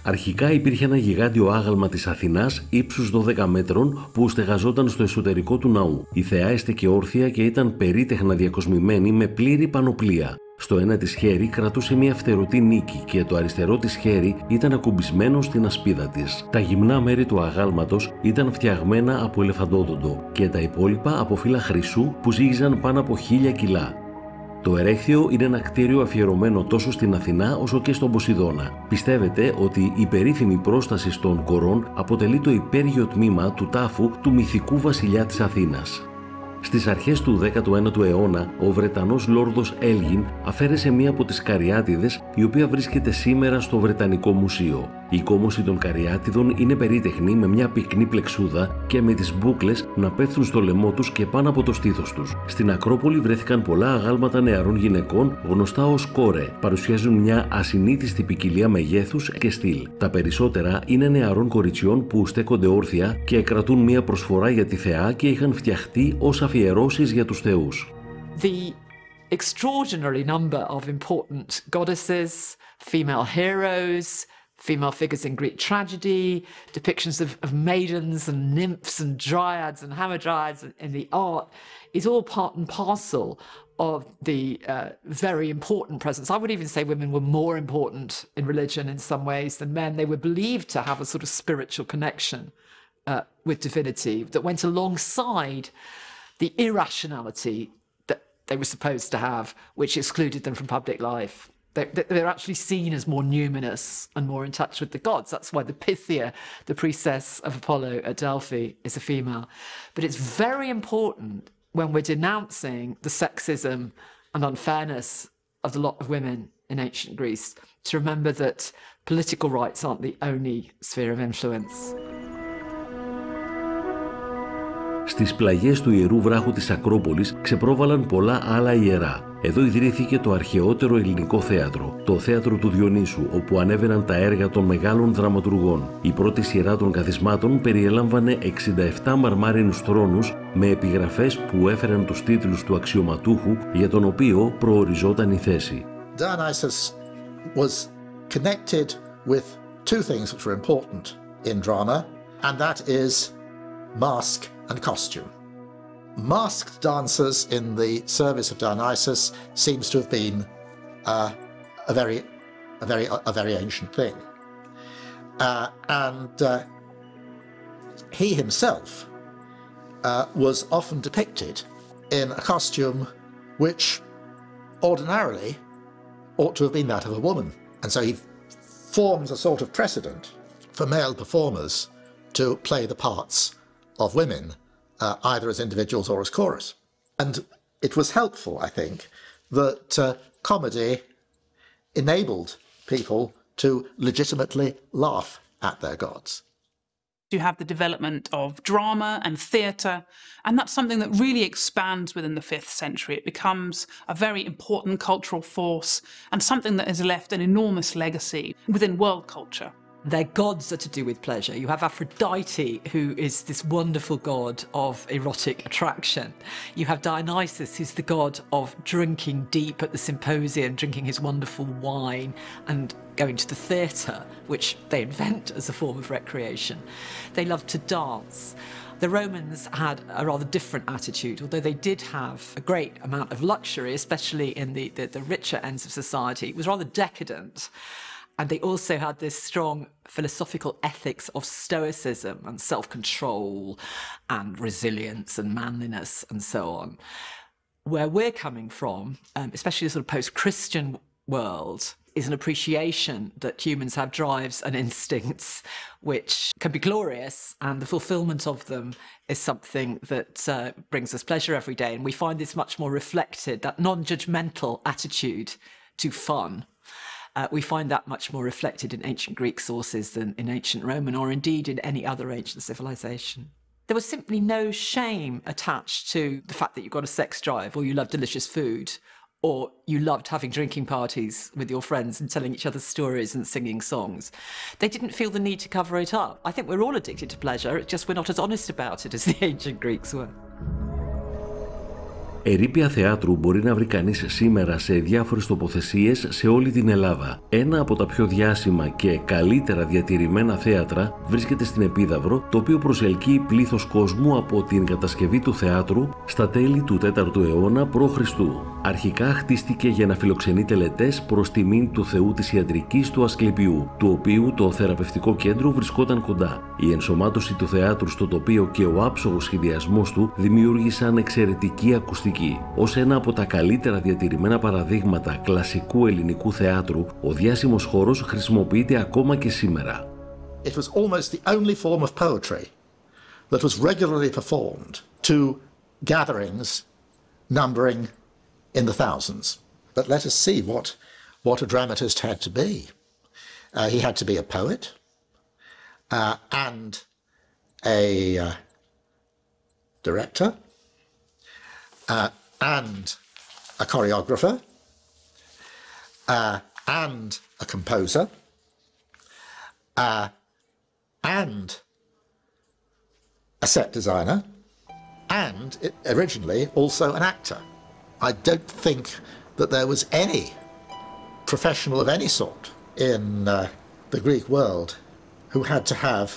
Speaker 1: Αρχικά υπήρχε ένα γιγάντιο άγαλμα της Αθηνάς ύψους 12 μέτρων που στεγαζόταν στο εσωτερικό του ναού. Η θεά έστεκε όρθια και ήταν περίτεχνα διακοσμημένη με πλήρη πανοπλία. Στο ένα της χέρι κρατούσε μια φτερωτή νίκη και το αριστερό της χέρι ήταν ακουμπισμένο στην ασπίδα της. Τα γυμνά μέρη του αγάλματος ήταν φτιαγμένα από ελεφαντόδοντο και τα υπόλοιπα από φύλλα χρυσού που ζύγιζαν πάνω από 1000 κιλά. Το ερέχθιο είναι ένα κτίριο αφιερωμένο τόσο στην Αθηνά όσο και στον Ποσειδώνα. Πιστεύετε ότι η περίφημη πρόσταση των κορών αποτελεί το υπέργειο τμήμα του τάφου του μυθικού βασιλιά της Αθήνας. Στις αρχές του 19ου αιώνα, ο Βρετανός Λόρδος ΕΛΛΗΝ αφαίρεσε μία από τις καριάτιδες, η οποία βρίσκεται σήμερα στο Βρετανικό Μουσείο. Η κόμωση των καριάτιδων είναι περίτεχνη με μια πυκνή πλεξούδα και με τις μπούκλες να πέφτουν στο λαιμό τους και πάνω από το στήθος τους. Στην Ακρόπολη βρέθηκαν πολλά αγάλματα νεαρών γυναικών, γνωστά ως κόρε. Παρουσιάζουν μια ασυνήθιστη ποικιλία μεγέθους και στυλ. Τα περισσότερα είναι νεαρών κοριτσιών που στέκονται όρθια και κρατούν μια προσφορά για τη θεά και είχαν φτιαχτεί ως αφιερώσεις για τους θεούς.
Speaker 2: The extraordinary number of important goddesses, female heroes, female figures in Greek tragedy, depictions of maidens and nymphs and dryads and hamadryads in the art is all part and parcel of the very important presence. I would even say women were more important in religion in some ways than men. They were believed to have a sort of spiritual connection with divinity that went alongside the irrationality that they were supposed to have, which excluded them from public life. They're actually seen as more numinous and more in touch with the gods. That's why the Pythia, the priestess of Apollo at Delphi, is a female. But it's very important when we're denouncing the sexism and unfairness of the lot of women in ancient Greece to remember that political rights aren't the only sphere of influence.
Speaker 1: Στις πλαγιές του ιερού βράχου της Ακρόπολης ξεπρόβαλαν πολλά άλλα ιερά. Εδώ ιδρύθηκε το αρχαιότερο ελληνικό θέατρο, το θέατρο του Διονύσου, όπου ανέβαιναν τα έργα των μεγάλων δραματουργών. Η πρώτη σειρά των καθισμάτων περιέλαμβανε 67 μαρμάρινους θρόνους με επιγραφές που έφεραν τους τίτλους του αξιωματούχου για τον οποίο προοριζόταν η θέση.
Speaker 5: Dionysus was connected with two things which were important in drama, and that is mask and costume. Masked dancers in the service of Dionysus seems to have been a very ancient thing, and he himself was often depicted in a costume which ordinarily ought to have been that of a woman. And so he forms a sort of precedent for male performers to play the parts of women, either as individuals or as chorus. And it was helpful, I think, that comedy enabled people to legitimately laugh at their gods.
Speaker 3: You have the development of drama and theatre, and that's something that really expands within the 5th century. It becomes a very important cultural force and something that has left an enormous legacy within world culture.
Speaker 2: Their gods are to do with pleasure. You have Aphrodite, who is this wonderful god of erotic attraction. You have Dionysus, who's the god of drinking deep at the symposium, drinking his wonderful wine and going to the theatre, which they invent as a form of recreation. They loved to dance. The Romans had a rather different attitude, although they did have a great amount of luxury, especially in the richer ends of society. It was rather decadent. And they also had this strong philosophical ethics of stoicism and self-control and resilience and manliness and so on. Where we're coming from, especially the sort of post-Christian world, is an appreciation that humans have drives and instincts which can be glorious, and the fulfillment of them is something that brings us pleasure every day. And we find this much more reflected, that non-judgmental attitude to fun. We find that much more reflected in ancient Greek sources than in ancient Roman, or indeed in any other ancient civilization. There was simply no shame attached to the fact that you got a sex drive, or you love delicious food, or you loved having drinking parties with your friends and telling each other stories and singing songs. They didn't feel the need to cover it up. I think we're all addicted to pleasure, it's just we're not as honest about it as the ancient Greeks were.
Speaker 1: Ερείπια θεάτρου μπορεί να βρει κανείς σήμερα σε διάφορες τοποθεσίες σε όλη την Ελλάδα. Ένα από τα πιο διάσημα και καλύτερα διατηρημένα θέατρα βρίσκεται στην Επίδαυρο, το οποίο προσελκύει πλήθος κόσμου από την κατασκευή του θεάτρου στα τέλη του 4ου αιώνα π.Χ. Αρχικά χτίστηκε για να φιλοξενεί τελετές προς τιμήν του θεού της ιατρικής του Ασκληπιού, του οποίου το θεραπευτικό κέντρο βρισκόταν κοντά. Η ενσωμάτωση του θεάτρου στο τοπίο και ο άψογος σχεδιασμός του δημιούργησαν εξαιρετική ακουστική. Ως ένα από τα καλύτερα διατηρημένα παραδείγματα κλασικού ελληνικού θεάτρου, ο διάσημος χώρος χρησιμοποιείται ακόμα και σήμερα.
Speaker 5: It was almost the only form of poetry that was regularly performed to gatherings numbering in the thousands. But let us see what a dramatist had to be. He had to be a poet and a director and a choreographer and a composer and a set designer and originally also an actor. I don't think that there was any professional of any sort in the Greek world who had to have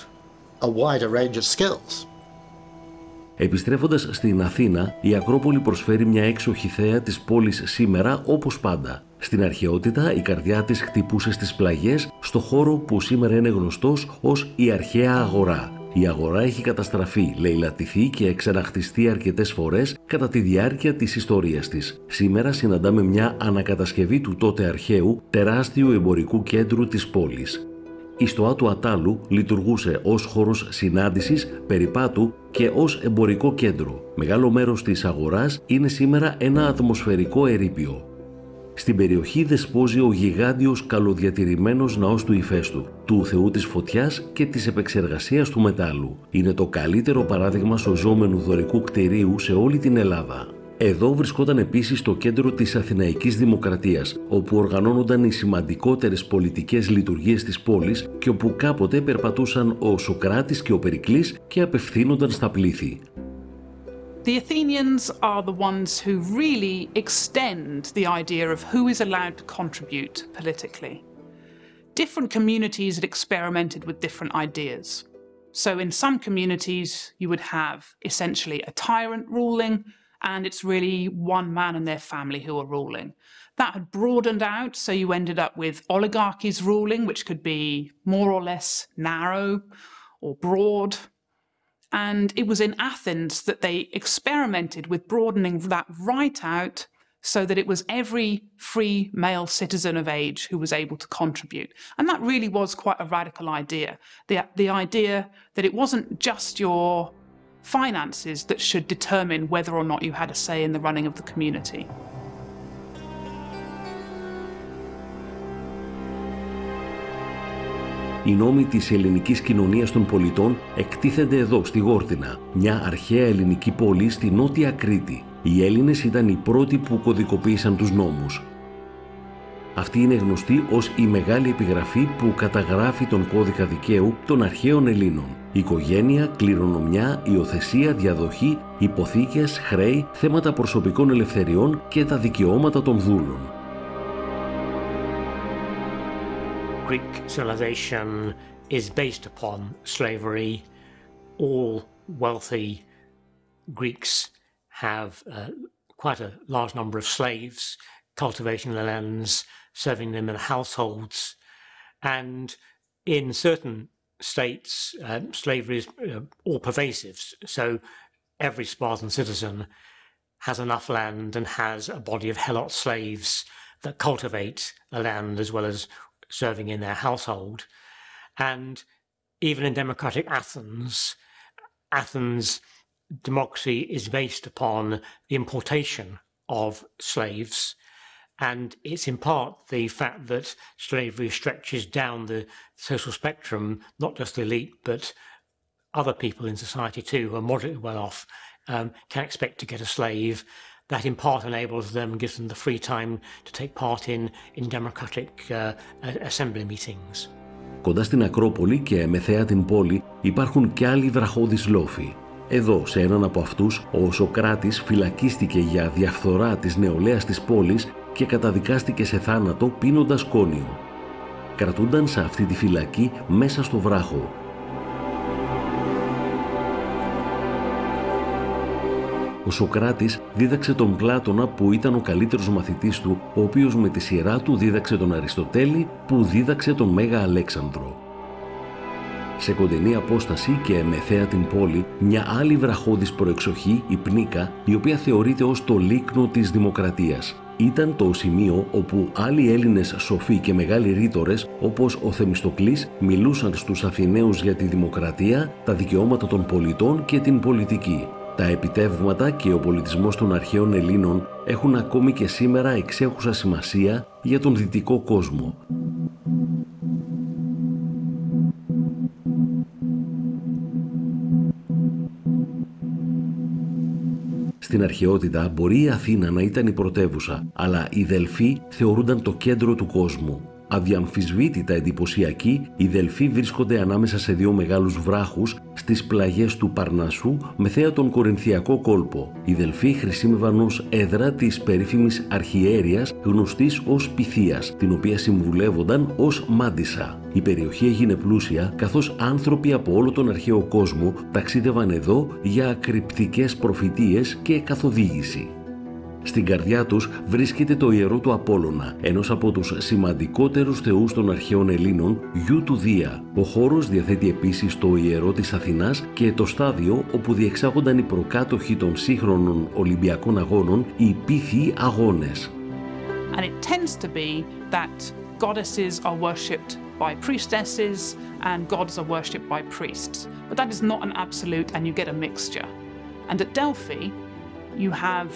Speaker 5: a wider range of skills.
Speaker 1: Επιστρέφοντας στην Αθήνα, η Ακρόπολη προσφέρει μια έξοχη θέα της πόλης σήμερα όπως πάντα. Στην αρχαιότητα η καρδιά της χτυπούσε στις πλαγιές, στο χώρο που σήμερα είναι γνωστός ως η αρχαία αγορά. Η αγορά έχει καταστραφεί, λαιλατηθεί και εξαναχτιστεί αρκετές φορές κατά τη διάρκεια της ιστορίας της. Σήμερα συναντάμε μια ανακατασκευή του τότε αρχαίου τεράστιου εμπορικού κέντρου της πόλης. Η στοά του Ατάλου λειτουργούσε ως χώρος συνάντησης, περιπάτου και ως εμπορικό κέντρο. Μεγάλο μέρος της αγοράς είναι σήμερα ένα ατμοσφαιρικό ερείπιο. Στην περιοχή δεσπόζει ο γιγάντιος καλοδιατηρημένος ναός του Ηφαίστου, του θεού της φωτιάς και της επεξεργασίας του μετάλλου. Είναι το καλύτερο παράδειγμα σωζόμενου δωρικού κτηρίου σε όλη την Ελλάδα. Εδώ βρισκόταν επίσης το κέντρο της Αθηναϊκής Δημοκρατίας, όπου οργανώνονταν οι σημαντικότερες πολιτικές λειτουργίες της πόλης και όπου κάποτε περπατούσαν ο Σωκράτης και ο Περικλής και απευθύνονταν στα πλήθη.
Speaker 3: The Athenians are the ones who really extend the idea of who is allowed to contribute politically. Different communities had experimented with different ideas. So in some communities you would have essentially a tyrant ruling, and it's really one man and their family who are ruling. That had broadened out, so you ended up with oligarchies ruling, which could be more or less narrow or broad. And it was in Athens that they experimented with broadening that right out so that it was every free male citizen of age who was able to contribute. And that really was quite a radical idea. The idea that it wasn't just your finances that should determine whether or not you had a say in the running of the community.
Speaker 1: Οι νόμοι της ελληνικής κοινωνίας των πολιτών εκτίθενται εδώ, στη Γόρτινα, μια αρχαία ελληνική πόλη στη Νότια Κρήτη. Οι Έλληνες ήταν οι πρώτοι που κωδικοποίησαν τους νόμους. Αυτή είναι γνωστή ως η Μεγάλη Επιγραφή που καταγράφει τον κώδικα δικαίου των αρχαίων Ελλήνων. Οικογένεια, κληρονομιά, υιοθεσία, διαδοχή, υποθήκες, χρέη, θέματα προσωπικών ελευθεριών και τα δικαιώματα των δούλων.
Speaker 4: Greek civilization is based upon slavery. All wealthy Greeks have quite a large number of slaves, cultivating the lands, serving them in the households. And in certain states, slavery is all pervasive. So every Spartan citizen has enough land and has a body of helot slaves that cultivate the land as well as serving in their household. And even in democratic Athens, democracy is based upon the importation of slaves. And it's in part the fact that slavery stretches down the social spectrum, not just the elite, but other people in society too, who are moderately well off, can expect to get a slave. That in part enables them, gives them the free time to take part in democratic assembly meetings.
Speaker 1: Κοντά στην Ακρόπολη και μεθαία την πόλη υπάρχουν και άλλοι βραχώδεις λόφοι. Εδώ, σε έναν από αυτούς, ο Σωκράτης φυλακίστηκε για διαφθορά της νεολαίας της πόλης και καταδικάστηκε σε θάνατο πίνοντας κόνιο. Κρατούνταν σε αυτή τη φυλακή μέσα στο βράχο. Ο Σωκράτης δίδαξε τον Πλάτωνα που ήταν ο καλύτερος μαθητής του, ο οποίος με τη σειρά του δίδαξε τον Αριστοτέλη που δίδαξε τον Μέγα Αλέξανδρο. Σε κοντινή απόσταση και μεθαία την πόλη, μια άλλη βραχώδης προεξοχή, η Πνίκα, η οποία θεωρείται ως το λίκνο της δημοκρατίας. Ήταν το σημείο όπου άλλοι Έλληνες σοφοί και μεγάλοι ρήτορες, όπως ο Θεμιστοκλής, μιλούσαν στους Αθηναίους για τη δημοκρατία, τα δικαιώματα των πολιτών και την πολιτική. Τα επιτεύγματα και ο πολιτισμός των αρχαίων Ελλήνων έχουν ακόμη και σήμερα εξέχουσα σημασία για τον δυτικό κόσμο. Στην αρχαιότητα μπορεί η Αθήνα να ήταν η πρωτεύουσα, αλλά οι Δελφοί θεωρούνταν το κέντρο του κόσμου. Αδιαμφισβήτητα εντυπωσιακοί, οι Δελφοί βρίσκονται ανάμεσα σε δύο μεγάλους βράχους στις πλαγιές του Παρνασσού, μεθαία τον Κορινθιακό κόλπο. Οι Δελφοί χρησιμεύαν ως έδρα της περίφημης αρχιέρειας γνωστής ως Πυθίας, την οποία συμβουλεύονταν ως Μάντισσα. Η περιοχή έγινε πλούσια, καθώς άνθρωποι από όλο τον αρχαίο κόσμο ταξίδευαν εδώ για κρυπτικές προφητείες και καθοδήγηση. Στην καρδιά τους βρίσκεται το ιερό του Απόλλωνα, ενός από τους σημαντικότερους θεούς των αρχαίων Ελλήνων, γιου του Δία. Ο χώρος διαθέτει επίσης το ιερό της Αθηνάς και το στάδιο όπου διεξάγονταν οι προκάτοχοι των σύγχρονων Ολυμπιακών Αγώνων, οι Πύθιοι Αγώνες.
Speaker 3: And it tends to be that goddesses are worshipped by priestesses and gods are worshipped by priests. But that is not an absolute, and you get a mixture. And at Delphi, you have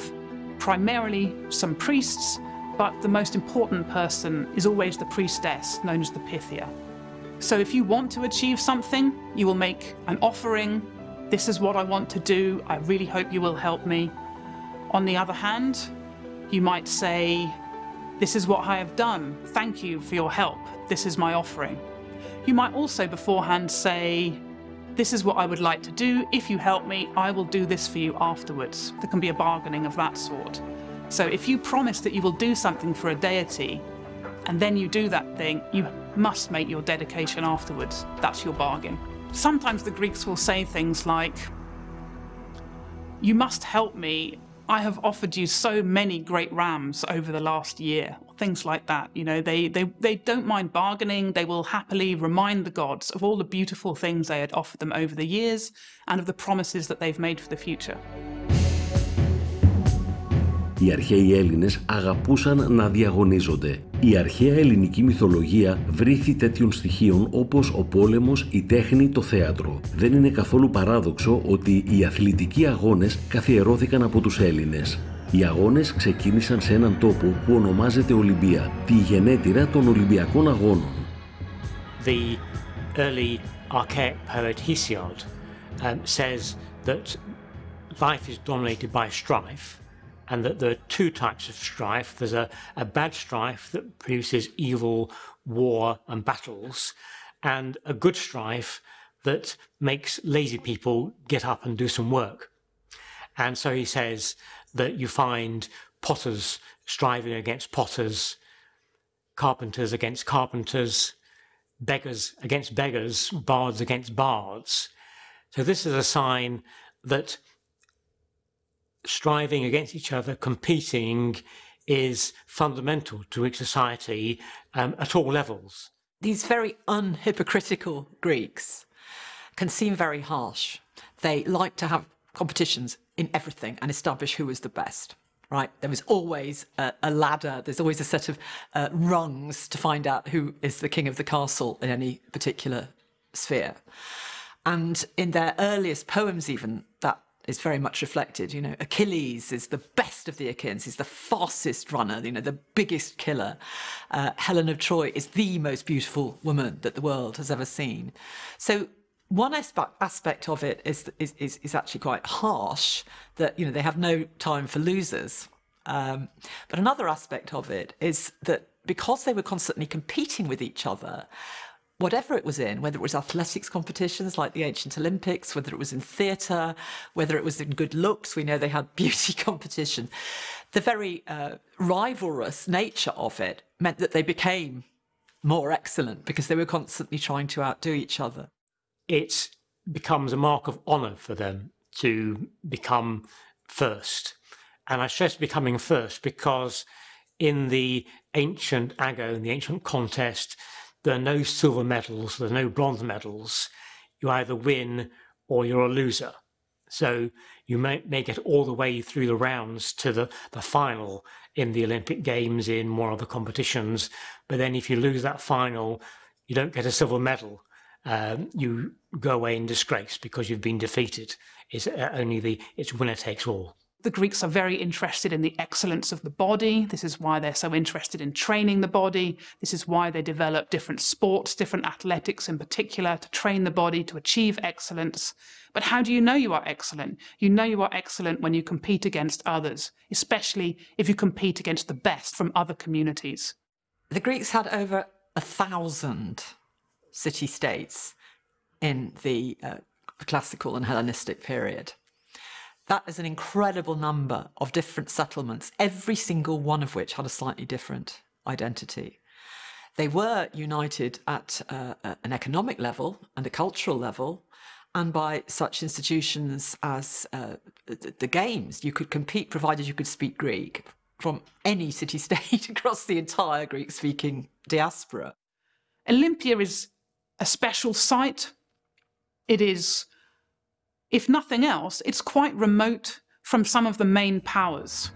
Speaker 3: primarily some priests, but the most important person is always the priestess, known as the Pythia. So if you want to achieve something, you will make an offering. This is what I want to do. I really hope you will help me. On the other hand, you might say, this is what I have done. Thank you for your help. This is my offering. You might also beforehand say, this is what I would like to do. If you help me, I will do this for you afterwards. There can be a bargaining of that sort. So if you promise that you will do something for a deity, and then you do that thing, you must make your dedication afterwards. That's your bargain. Sometimes the Greeks will say things like, you must help me I have offered you so many great rams over the last year, things like that. You know, they don't mind bargaining. They will happily remind the gods of all the beautiful things they had offered them over the years and of the promises that they've made for the future.
Speaker 1: Οι αρχαίοι Έλληνες αγαπούσαν να διαγωνίζονται. Η αρχαία ελληνική μυθολογία βρήθη τέτοιων στοιχείων όπως ο πόλεμος, η τέχνη, το θέατρο. Δεν είναι καθόλου παράδοξο ότι οι αθλητικοί αγώνες καθιερώθηκαν από τους Έλληνες. Οι αγώνες ξεκίνησαν σε έναν τόπο που ονομάζεται Ολυμπία, τη γενέτειρα των Ολυμπιακών Αγώνων.
Speaker 4: The early archaic poet Hesiod says that life is dominated by strife, and that there are two types of strife. There's a bad strife that produces evil, war and battles, and a good strife that makes lazy people get up and do some work. And so he says that you find potters striving against potters, carpenters against carpenters, beggars against beggars, bards against bards. So this is a sign that striving against each other, competing, is fundamental to each society at all levels.
Speaker 2: These very unhypocritical Greeks can seem very harsh. They like to have competitions in everything and establish who is the best, right? There is always a ladder, there's always a set of rungs to find out who is the king of the castle in any particular sphere. And in their earliest poems even, that is very much reflected. You know, Achilles is the best of the Achaeans, he's the fastest runner, you know, the biggest killer. Helen of Troy is the most beautiful woman that the world has ever seen. So one aspect of it is actually quite harsh, that, you know, they have no time for losers. But another aspect of it is that because they were constantly competing with each other, whatever it was in, whether it was athletics competitions like the ancient Olympics, whether it was in theatre, whether it was in good looks, we know they had beauty competition, the very rivalrous nature of it meant that they became more excellent because they were constantly trying to outdo each other.
Speaker 4: It becomes a mark of honour for them to become first. And I stress becoming first because in the ancient ago, in the ancient contest, there are no silver medals, there are no bronze medals. You either win or you're a loser. So you may get all the way through the rounds to the final in the Olympic Games, in more other competitions. But then if you lose that final, you don't get a silver medal. You go away in disgrace because you've been defeated. It's winner takes all.
Speaker 3: The Greeks are very interested in the excellence of the body. This is why they're so interested in training the body. This is why they develop different sports, different athletics in particular, to train the body to achieve excellence. But how do you know you are excellent? You know you are excellent when you compete against others, especially if you compete against the best from other communities.
Speaker 2: The Greeks had over 1,000 city-states in the classical and Hellenistic period. That is an incredible number of different settlements, every single one of which had a slightly different identity. They were united at an economic level and a cultural level, and by such institutions as the Games. You could compete provided you could speak Greek from any city-state across the entire Greek-speaking diaspora.
Speaker 3: Olympia is a special site. It is, if nothing else, it's quite remote from some of the main powers.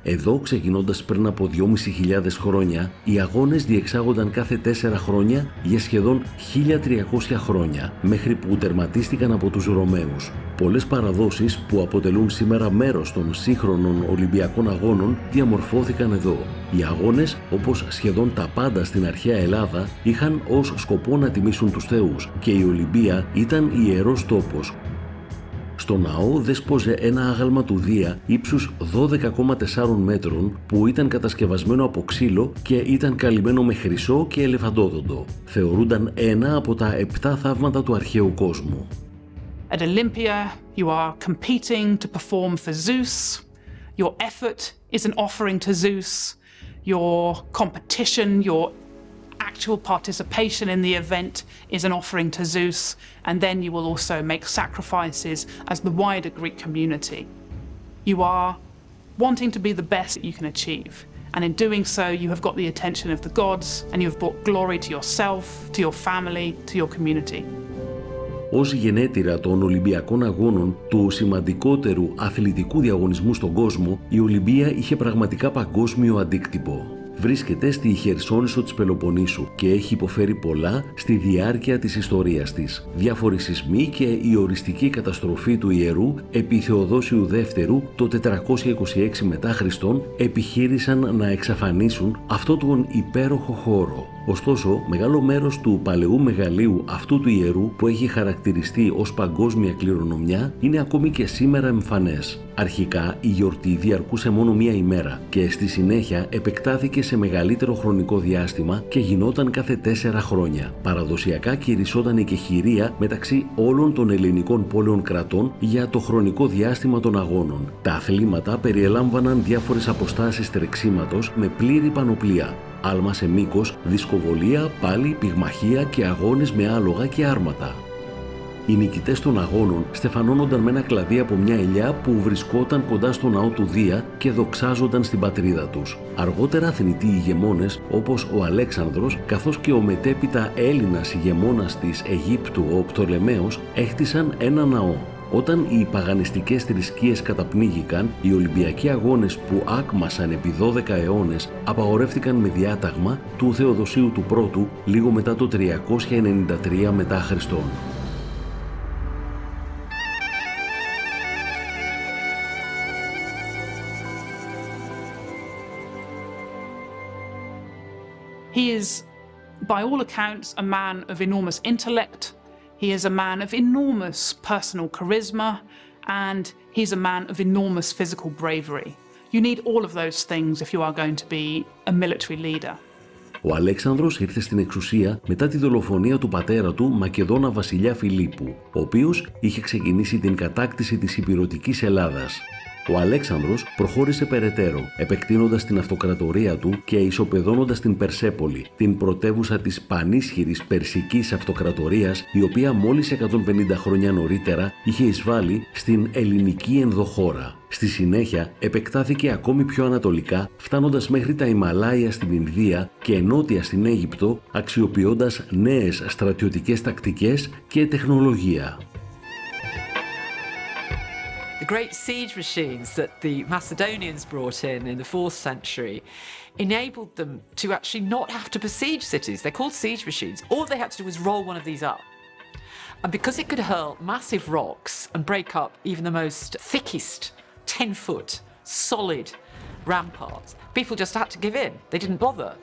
Speaker 1: Εδώ, ξεκινώντας πριν από 2.500 χρόνια, οι αγώνες διεξάγονταν κάθε 4 χρόνια για σχεδόν 1.300 χρόνια, μέχρι που τερματίστηκαν από τους Ρωμαίους. Πολλές παραδόσεις που αποτελούν σήμερα μέρος των σύγχρονων Ολυμπιακών Αγώνων διαμορφώθηκαν εδώ. Οι αγώνες, όπως σχεδόν τα πάντα στην αρχαία Ελλάδα, είχαν ως σκοπό να τιμήσουν τους θεούς και η Ολυμπία ήταν ιερός τόπος. Στο ναό δέσποζε ένα άγαλμα του Δία ύψους 12,4 μέτρων που ήταν κατασκευασμένο από ξύλο και ήταν καλυμμένο με χρυσό και ελεφαντόδοντο. Θεωρούνταν ένα από τα 7 θαύματα του αρχαίου κόσμου.
Speaker 3: At Olympia, you are competing to perform for Zeus. Your effort is an offering to Zeus. Your competition, your actual participation in the event is an offering to Zeus, and then you will also make sacrifices as the wider Greek community. You are wanting to be the best that you can achieve. And in doing so, you have got the attention of the gods, and you have brought glory to yourself, to your family, to your community.
Speaker 1: Ως γενέτειρα των Ολυμπιακών Αγώνων, του σημαντικότερου αθλητικού διαγωνισμού στον κόσμο, η Ολυμπία είχε πραγματικά παγκόσμιο αντίκτυπο. Βρίσκεται στη Χερσόνησο της Πελοποννήσου και έχει υποφέρει πολλά στη διάρκεια της ιστορίας της. Διάφοροι σεισμοί και η οριστική καταστροφή του ιερού επί Θεοδόσιου δεύτερου το 426 μετά Χριστόν επιχείρησαν να εξαφανίσουν αυτό τον υπέροχο χώρο. Ωστόσο, μεγάλο μέρος του παλαιού μεγαλείου αυτού του ιερού που έχει χαρακτηριστεί ως παγκόσμια κληρονομιά είναι ακόμη και σήμερα εμφανές. Αρχικά η γιορτή διαρκούσε μόνο μία ημέρα και στη συνέχεια επεκτάθηκε σε μεγαλύτερο χρονικό διάστημα και γινόταν κάθε 4 χρόνια. Παραδοσιακά κηρυσσόταν η κεχηρία μεταξύ όλων των ελληνικών πόλεων κρατών για το χρονικό διάστημα των αγώνων. Τα αθλήματα περιελάμβαναν διάφορες αποστάσεις τρεξίματος με πλήρη πανοπλία. Άλμα σε μήκος, δισκοβολία, πάλι, πυγμαχία και αγώνες με άλογα και άρματα. Οι νικητές των αγώνων στεφανώνονταν με ένα κλαδί από μια ελιά που βρισκόταν κοντά στο ναό του Δία και δοξάζονταν στην πατρίδα τους. Αργότερα θνητοί ηγεμόνες όπως ο Αλέξανδρος καθώς και ο μετέπειτα Έλληνας ηγεμόνας της Αιγύπτου ο Πτολεμαίος έχτισαν ένα ναό. Όταν οι παγανιστικές θρησκείες καταπνίγηκαν, οι Ολυμπιακοί αγώνες που άκμασαν επί 12 αιώνες απαγορεύτηκαν με διάταγμα του Θεοδοσίου του Πρώτου λίγο μετά το 393 μετά Χριστόν.
Speaker 3: He is, by all accounts, a man of enormous intellect. He is a man of enormous personal charisma, and he's a man of enormous physical bravery. You need all of those things if you are going to be a military leader.
Speaker 1: Ο Αλέξανδρος ήρθε στην εξουσία μετά τη δολοφονία του πατέρα του, Μακεδόνα βασιλιά Φιλίππου, ο οποίος είχε ξεκινήσει την κατάκτηση της Ηπειρωτικής Ελλάδας. Ο Αλέξανδρος προχώρησε περαιτέρω, επεκτείνοντας την αυτοκρατορία του και ισοπεδώνοντας την Περσέπολη, την πρωτεύουσα της πανίσχυρης Περσικής Αυτοκρατορίας, η οποία μόλις 150 χρόνια νωρίτερα είχε εισβάλει στην ελληνική ενδοχώρα. Στη συνέχεια επεκτάθηκε ακόμη πιο ανατολικά, φτάνοντας μέχρι τα Ιμαλάια στην Ινδία και νότια στην Αίγυπτο, αξιοποιώντας νέες στρατιωτικές τακτικές και τεχνολογία.
Speaker 2: The great siege machines that the Macedonians brought in the 4th century enabled them to actually not have to besiege cities. They're called siege machines. All they had to do was roll one of these up. And because it could hurl massive rocks and break up even the most thickest 10-foot solid ramparts, people just had to give in. They didn't bother.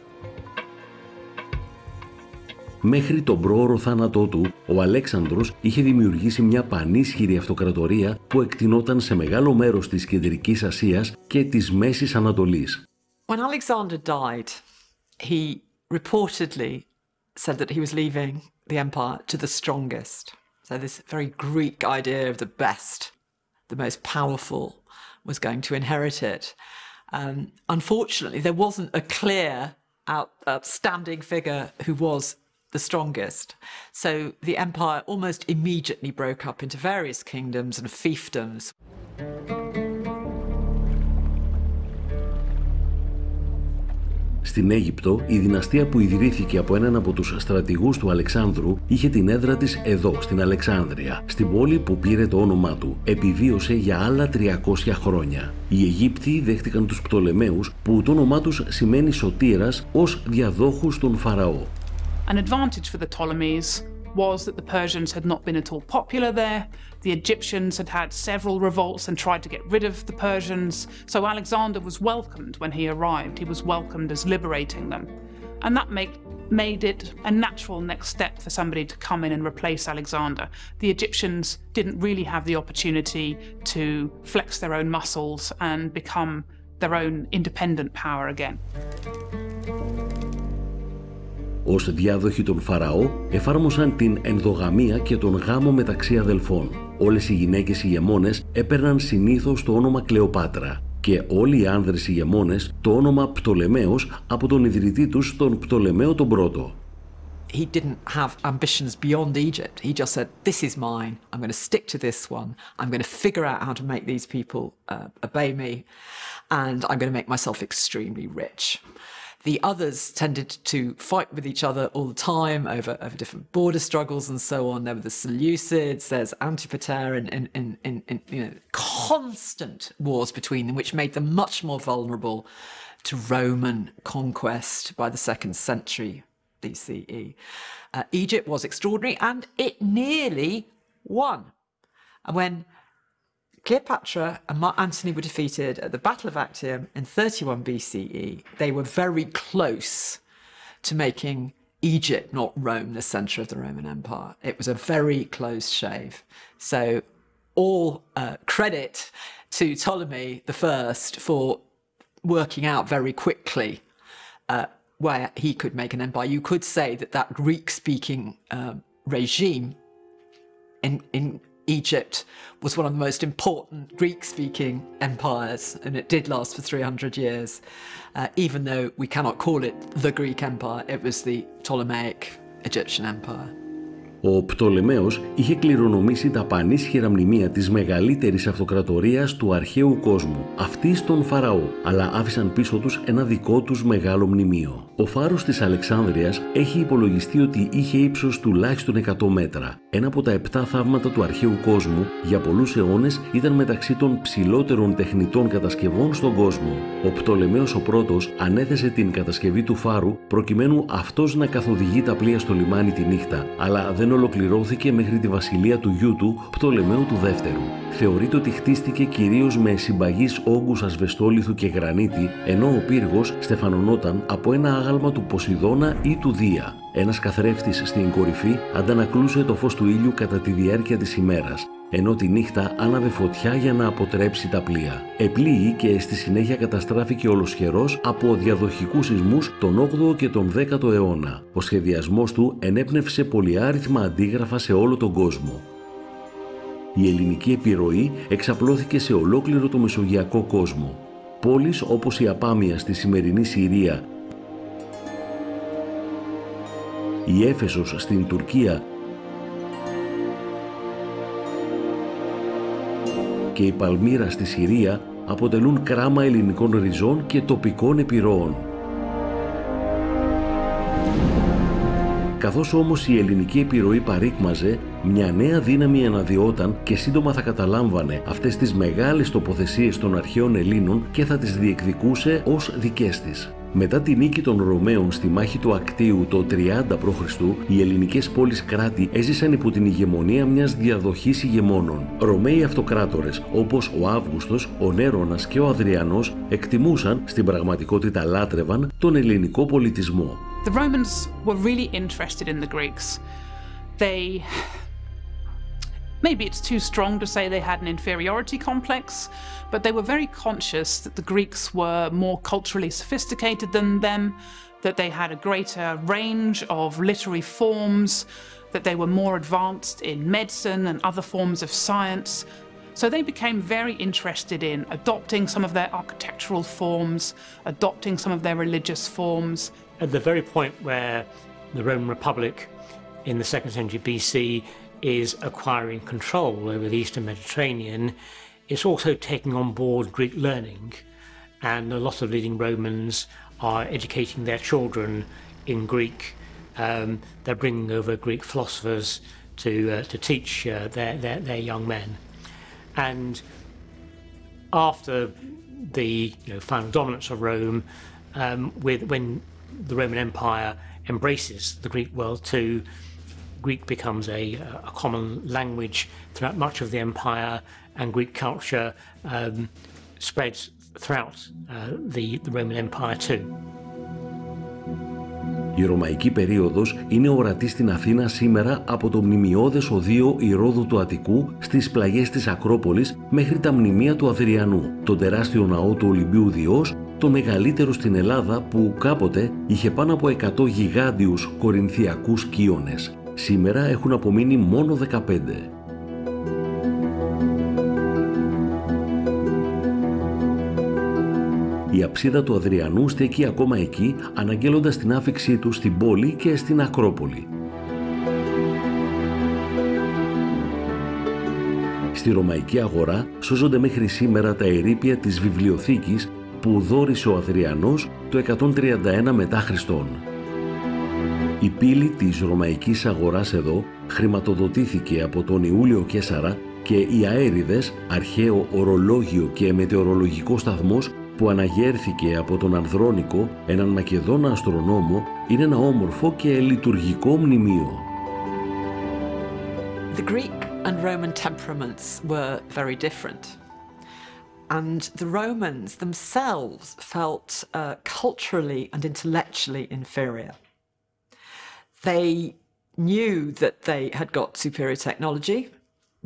Speaker 1: Μέχρι τον πρόωρο θάνατό του, ο Αλέξανδρος είχε δημιουργήσει μια πανίσχυρη αυτοκρατορία που εκτεινόταν σε μεγάλο μέρος της Κεντρικής Ασίας και της Μέσης Ανατολής.
Speaker 2: When Alexander died, he reportedly said that he was leaving the empire to the strongest. So this very Greek idea of the best, the most powerful, was going to inherit it. Unfortunately, there wasn't a clear, outstanding figure who was the strongest. So the empire almost immediately broke up into various kingdoms and fiefdoms.
Speaker 1: Στην Αίγυπτο, η δυναστεία που ιδρύθηκε από έναν από τους στρατηγούς του Αλεξάνδρου είχε την έδρα της εδώ, στην Αλεξάνδρεια, στην πόλη που πήρε το όνομά του. Επιβίωσε για άλλα 300 χρόνια. Οι Αιγύπτιοι δέχτηκαν τους Πτολεμαίους, που το όνομά τους σημαίνει σωτήρας, ως διαδόχους των Φαραώ.
Speaker 3: An advantage for the Ptolemies was that the Persians had not been at all popular there. The Egyptians had had several revolts and tried to get rid of the Persians. So Alexander was welcomed when he arrived. He was welcomed as liberating them. And that made it a natural next step for somebody to come in and replace Alexander. The Egyptians didn't really have the opportunity to flex their own muscles and become their own independent power again.
Speaker 1: Ως διάδοχοι των Φαραώ εφάρμοσαν την ενδογαμία και τον γάμο μεταξύ αδελφών. Όλες οι γυναίκες ηγεμόνες έπαιρναν συνήθως το όνομα Κλεοπάτρα και όλοι οι άνδρες ηγεμόνες το όνομα Πτολεμαίος από τον ιδρυτή τους, τον Πτολεμαίο τον Πρώτο.
Speaker 2: he didn't have ambitions beyond Egypt. He just said, this is mine. I'm going to stick to this one. I'm going to figure out how to make these people obey me. And I'm going to make myself extremely rich. The others tended to fight with each other all the time over different border struggles and so on. There were the Seleucids, there's Antipater, and constant wars between them, which made them much more vulnerable to Roman conquest by the 2nd century BCE. Egypt was extraordinary, and it nearly won. And when Cleopatra and Mark Antony were defeated at the Battle of Actium in 31 BCE, they were very close to making Egypt, not Rome, the centre of the Roman Empire. It was a very close shave. So all credit to Ptolemy I for working out very quickly where he could make an empire. You could say that Greek-speaking regime in Egypt was one of the most important Greek-speaking empires, and it did last for 300 years. Even though we cannot call it the Greek Empire, it was the Ptolemaic Egyptian Empire.
Speaker 1: Ο Πτολεμαίος είχε κληρονομήσει τα πανίσχυρα μνημεία της μεγαλύτερης αυτοκρατορίας του αρχαίου κόσμου, αυτής των Φαραώ, αλλά άφησαν πίσω τους ένα δικό τους μεγάλο μνημείο. Ο φάρος της Αλεξάνδρειας έχει υπολογιστεί ότι είχε ύψος τουλάχιστον 100 μέτρα. Ένα από τα 7 θαύματα του αρχαίου κόσμου, για πολλούς αιώνες ήταν μεταξύ των ψηλότερων τεχνητών κατασκευών στον κόσμο. Ο Πτολεμαίος ο πρώτος ανέθεσε την κατασκευή του φάρου προκειμένου αυτός να καθοδηγεί τα πλοία στο λιμάνι τη νύχτα, αλλά δεν ολοκληρώθηκε μέχρι τη βασιλεία του γιού του, Πτολεμαίου του δεύτερου. Θεωρείται ότι χτίστηκε κυρίως με συμπαγείς όγκους ασβεστόλιθου και γρανίτη, ενώ ο πύργος στεφανωνόταν από ένα άγαλμα του Ποσειδώνα ή του Δία. Ένας καθρέφτης στην κορυφή αντανακλούσε το φως του ήλιου κατά τη διάρκεια της ημέρας, ενώ τη νύχτα άναβε φωτιά για να αποτρέψει τα πλοία. Επλήγη και στη συνέχεια καταστράφηκε ολοσχερός από διαδοχικούς σεισμούς τον 8ο και τον 10ο αιώνα. Ο σχεδιασμός του ενέπνευσε πολυάριθμα αντίγραφα σε όλο τον κόσμο. Η ελληνική επιρροή εξαπλώθηκε σε ολόκληρο το μεσογειακό κόσμο. Πόλεις όπως η Απάμια στη σημερινή Συρία, η Έφεσος στην Τουρκία και η Παλμύρα στη Συρία αποτελούν κράμα ελληνικών ριζών και τοπικών επιρροών. Καθώς όμως η ελληνική επιρροή παρήκμαζε, μια νέα δύναμη αναδυόταν και σύντομα θα καταλάμβανε αυτές τις μεγάλες τοποθεσίες των αρχαίων Ελλήνων και θα τις διεκδικούσε ως δικές της. Μετά τη νίκη των Ρωμαίων στη μάχη του Ακτίου το 30 π.Χ., οι ελληνικές πόλεις κράτη έζησαν υπό την ηγεμονία μιας διαδοχής ηγεμόνων. Ρωμαίοι αυτοκράτορες όπως ο Αύγουστος, ο Νέρονας και ο Αδριανός εκτιμούσαν, στην πραγματικότητα λάτρευαν, τον ελληνικό πολιτισμό.
Speaker 3: The Romans were really interested in the Greeks. Maybe it's too strong to say they had an inferiority complex, but they were very conscious that the Greeks were more culturally sophisticated than them, that they had a greater range of literary forms, that they were more advanced in medicine and other forms of science. So they became very interested in adopting some of their architectural forms, adopting some of their religious forms.
Speaker 4: At the very point where the Roman Republic in the 2nd century BC is acquiring control over the Eastern Mediterranean, it's also taking on board Greek learning, and a lot of leading Romans are educating their children in Greek. They're bringing over Greek philosophers to teach their young men. And after the final dominance of Rome, when the Roman Empire embraces the Greek world too, Greek becomes a common language throughout much of the empire, and Greek culture spreads throughout the Roman Empire too.
Speaker 1: Η ρωμαϊκή περίοδος είναι ορατή στην Αθήνα σήμερα από το μνημειώδες οδείο Ηρόδου του Αττικού στις πλαγιές της Ακρόπολης μέχρι τα μνημεία του Αδριανού, τον τεράστιο ναό του Ολυμπίου Διός, το μεγαλύτερο στην Ελλάδα που κάποτε είχε πάνω από 100 γιγάντιους κορινθιακούς κύονες. Σήμερα έχουν απομείνει μόνο 15. Η αψίδα του Αδριανού στέκει ακόμα εκεί, αναγγέλλοντας την άφιξή του στην πόλη και στην Ακρόπολη. Στη Ρωμαϊκή αγορά σώζονται μέχρι σήμερα τα ερείπια της βιβλιοθήκης που δώρισε ο Αδριανός το 131 μετά Χριστόν. Η πύλη της Ρωμαϊκής αγοράς εδώ χρηματοδοτήθηκε από τον Ιούλιο Καίσαρα και οι αέριδες, αρχαίο ορολόγιο και μετεωρολογικό σταθμός που αναγέρθηκε από τον Ανδρώνικο, έναν Μακεδόνα αστρονόμο, είναι ένα όμορφο και λειτουργικό μνημείο.
Speaker 2: The Greek and Roman temperaments were very different. And the Romans themselves felt culturally and intellectually inferior. They knew that they had got superior technology,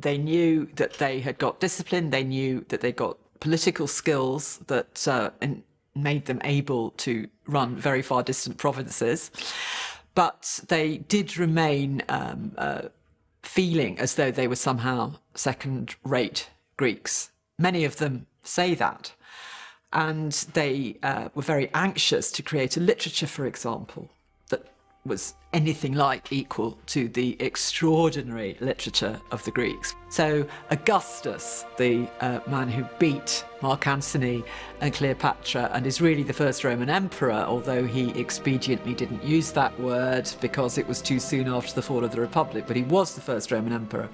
Speaker 2: they knew that they had got discipline, they knew that they got political skills that made them able to run very far distant provinces, but they did remain feeling as though they were somehow second-rate Greeks. Many of them say that. And they were very anxious to create a literature, for example, that was anything like equal to the extraordinary literature of the Greeks. So Augustus, the man who beat Mark Antony and Cleopatra and is really the first Roman emperor, although he expediently didn't use that word because it was too soon after the fall of the Republic, but he was the first Roman emperor.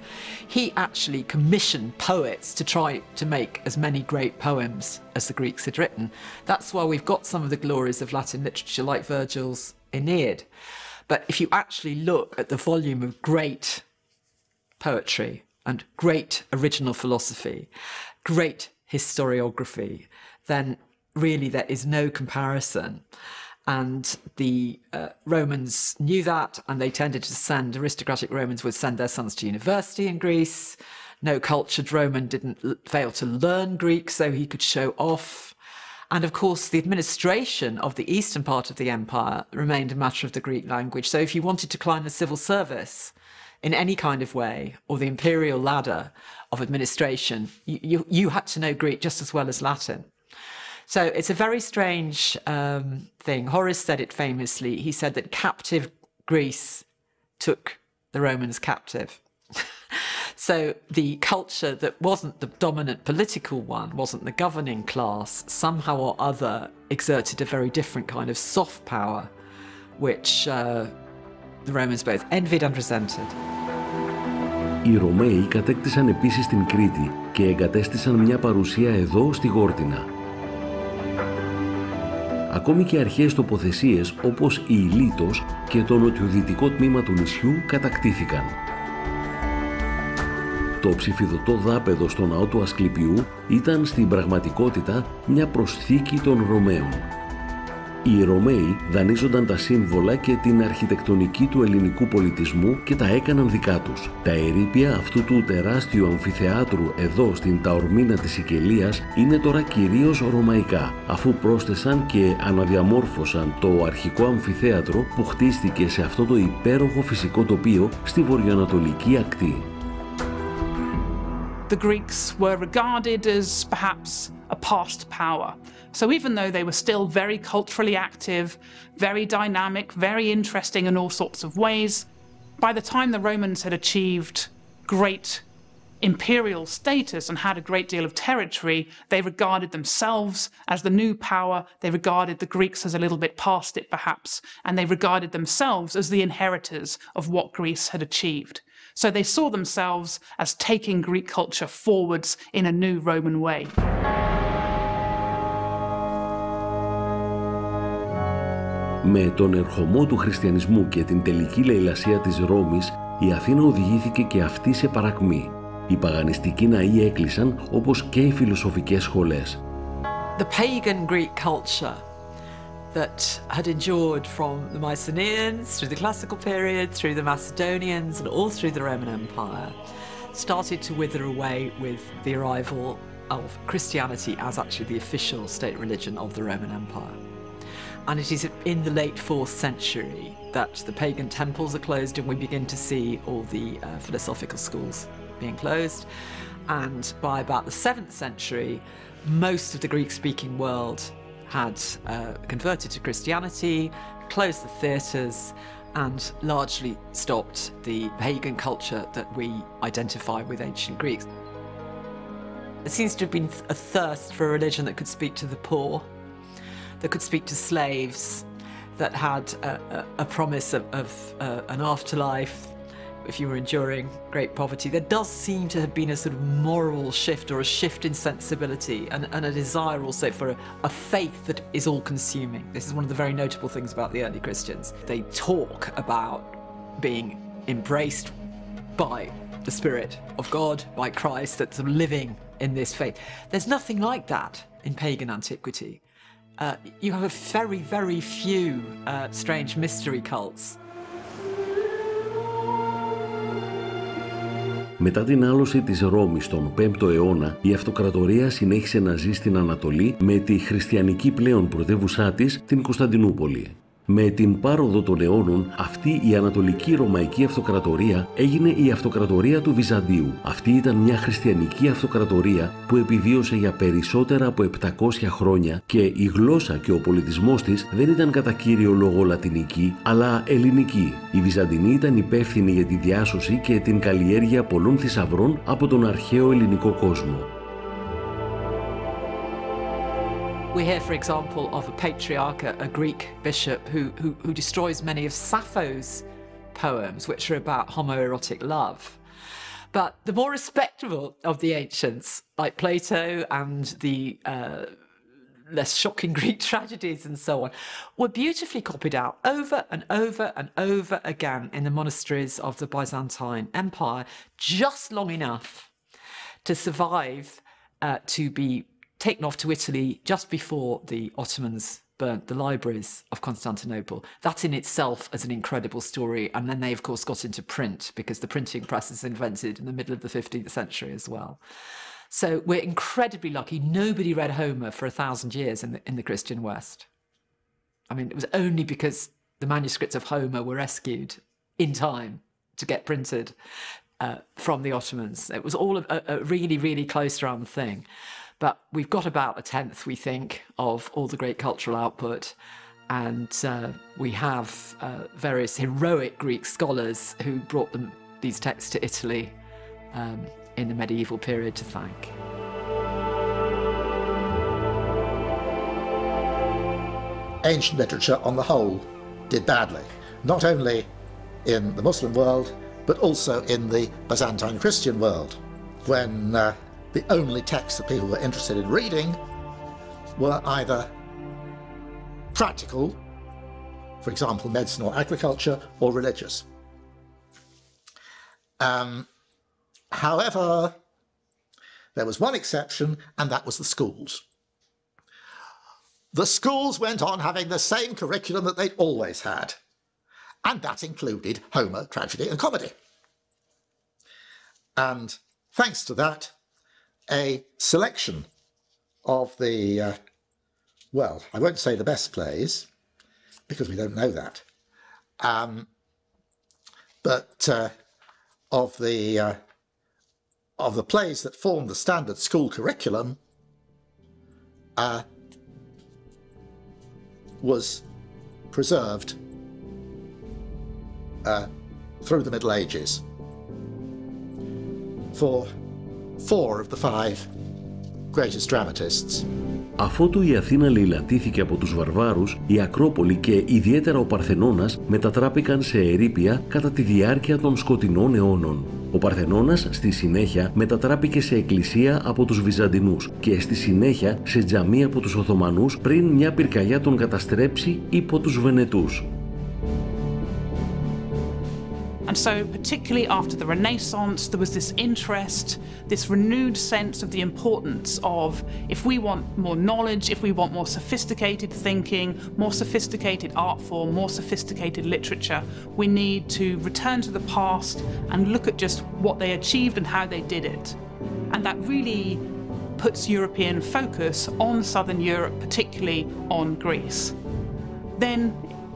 Speaker 2: He actually commissioned poets to try to make as many great poems as the Greeks had written. That's why we've got some of the glories of Latin literature, like Virgil's Aeneid. But if you actually look at the volume of great poetry and great original philosophy, great historiography, then really there is no comparison. And the Romans knew that, and they tended to send, aristocratic Romans would send their sons to university in Greece. No cultured Roman didn't fail to learn Greek so he could show off. And of course, the administration of the eastern part of the empire remained a matter of the Greek language. So if you wanted to climb the civil service in any kind of way, or the imperial ladder of administration, you had to know Greek just as well as Latin. So it's a very strange thing. Horace said it famously. He said that captive Greece took the Romans captive. So the culture that wasn't the dominant political one, wasn't the governing class, somehow or other exerted a very different kind of soft power, which the Romans both envied and resented.
Speaker 1: Οι Ρωμαίοι κατέκτησαν επίσης την Κρήτη και εγκατέστησαν μια παρουσία εδώ στη Γόρτινα. Ακόμη και αρχαίες τοποθεσίες όπως η Ηλίτος και το νοτιοδυτικό τμήμα του νησιού κατακτήθηκαν. Το ψηφιδωτό δάπεδο στο ναό του Ασκληπιού ήταν στην πραγματικότητα μια προσθήκη των Ρωμαίων. Οι Ρωμαίοι δανείζονταν τα σύμβολα και την αρχιτεκτονική του ελληνικού πολιτισμού και τα έκαναν δικά τους. Τα ερείπια αυτού του τεράστιου αμφιθεάτρου εδώ στην Ταορμίνα της Σικελίας είναι τώρα κυρίως ρωμαϊκά, αφού πρόσθεσαν και αναδιαμόρφωσαν το αρχικό αμφιθέατρο που χτίστηκε σε αυτό το υπέροχο φυσικό τοπίο στη βορειοανατολική ακτή.
Speaker 3: The Greeks were regarded as perhaps a past power. So even though they were still very culturally active, very dynamic, very interesting in all sorts of ways, by the time the Romans had achieved great imperial status and had a great deal of territory, they regarded themselves as the new power, they regarded the Greeks as a little bit past it perhaps, and they regarded themselves as the inheritors of what Greece had achieved. So they saw themselves as taking Greek culture forwards in a new Roman way.
Speaker 1: Με τον ερχομό του χριστιανισμού και την τελική λαιλασία της Ρώμης, η Αθήνα οδηγήθηκε και αυτή σε παρακμή. Οι παγανιστικοί ναοί έκλεισαν, όπως και οι φιλοσοφικές σχολές.
Speaker 2: The pagan Greek culture that had endured from the Mycenaeans through the classical period, through the Macedonians and all through the Roman Empire started to wither away with the arrival of Christianity as actually the official state religion of the Roman Empire. And it is in the late 4th century that the pagan temples are closed and we begin to see all the philosophical schools being closed. And by about the 7th century, most of the Greek-speaking world had converted to Christianity, closed the theatres, and largely stopped the pagan culture that we identify with ancient Greeks. There seems to have been a thirst for a religion that could speak to the poor, that could speak to slaves, that had a promise of an afterlife if you were enduring great poverty. There does seem to have been a sort of moral shift or a shift in sensibility and a desire also for a faith that is all-consuming. This is one of the very notable things about the early Christians. They talk about being embraced by the Spirit of God, by Christ, that's living in this faith. There's nothing like that in pagan antiquity. You have a very, very few strange mystery cults.
Speaker 1: Μετά την άλωση της Ρώμης τον 5ο αιώνα, η αυτοκρατορία συνέχισε να ζει στην Ανατολή με τη χριστιανική πλέον πρωτεύουσά της, την Κωνσταντινούπολη. Με την πάροδο των αιώνων, αυτή η Ανατολική Ρωμαϊκή Αυτοκρατορία έγινε η Αυτοκρατορία του Βυζαντίου. Αυτή ήταν μια χριστιανική αυτοκρατορία που επιβίωσε για περισσότερα από 700 χρόνια και η γλώσσα και ο πολιτισμός της δεν ήταν κατά κύριο λόγο λατινική, αλλά ελληνική. Οι Βυζαντινοί ήταν υπεύθυνοι για τη διάσωση και την καλλιέργεια πολλών θησαυρών από τον αρχαίο ελληνικό κόσμο.
Speaker 2: We hear, for example, of a patriarch, a Greek bishop, who destroys many of Sappho's poems, which are about homoerotic love. But the more respectable of the ancients, like Plato and the less shocking Greek tragedies and so on, were beautifully copied out over and over and over again in the monasteries of the Byzantine Empire, just long enough to survive, to be taken off to Italy just before the Ottomans burnt the libraries of Constantinople. That in itself is an incredible story. And then they, of course, got into print because the printing press is invented in the middle of the 15th century as well. So we're incredibly lucky. Nobody read Homer for 1,000 years in the Christian West. I mean, it was only because the manuscripts of Homer were rescued in time to get printed from the Ottomans. It was all a really, really close run thing. But we've got about 1/10, we think, of all the great cultural output. And we have various heroic Greek scholars who brought these texts to Italy in the medieval period to thank.
Speaker 5: Ancient literature on the whole did badly, not only in the Muslim world, but also in the Byzantine Christian world, when the only texts that people were interested in reading were either practical, for example, medicine or agriculture, or religious. However, there was one exception, and that was the schools. The schools went on having the same curriculum that they'd always had, and that included Homer, tragedy and comedy. And thanks to that, a selection of the, well, I won't say the best plays, because we don't know that, but of the plays that formed the standard school curriculum was preserved through the Middle Ages for 4 of the 5 greatest dramatists.
Speaker 1: Αφότου η Αθήνα λαιλατήθηκε από τους βαρβάρους, η Ακρόπολη και ιδιαίτερα ο Παρθενώνας μετατράπηκαν σε ερείπια κατά τη διάρκεια των σκοτεινών αιώνων. Ο Παρθενώνας στη συνέχεια μετατράπηκε σε εκκλησία από τους Βυζαντινούς και στη συνέχεια σε τζαμί από τους Οθωμανούς πριν μια πυρκαγιά τον καταστρέψει υπό τους Βενετούς.
Speaker 3: And so, particularly after the Renaissance, there was this interest, this renewed sense of the importance of, if we want more knowledge, if we want more sophisticated thinking, more sophisticated art form, more sophisticated literature, we need to return to the past and look at just what they achieved and how they did it. And that really puts European focus on Southern Europe, particularly on Greece. Then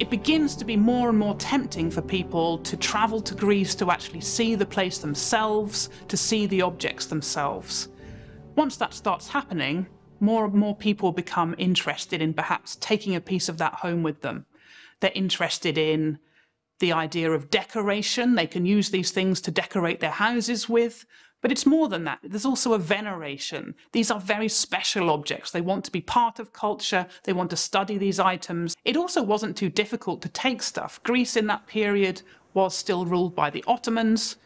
Speaker 3: it begins to be more and more tempting for people to travel to Greece to actually see the place themselves, to see the objects themselves. Once that starts happening, more and more people become interested in perhaps taking a piece of that home with them. They're interested in the idea of decoration. They can use these things to decorate their houses with. But it's more than that. There's also a veneration. These are very special objects. They want to be part of culture. They want to study these items. It also wasn't too difficult to take stuff. Greece in that period was still ruled by the Ottomans.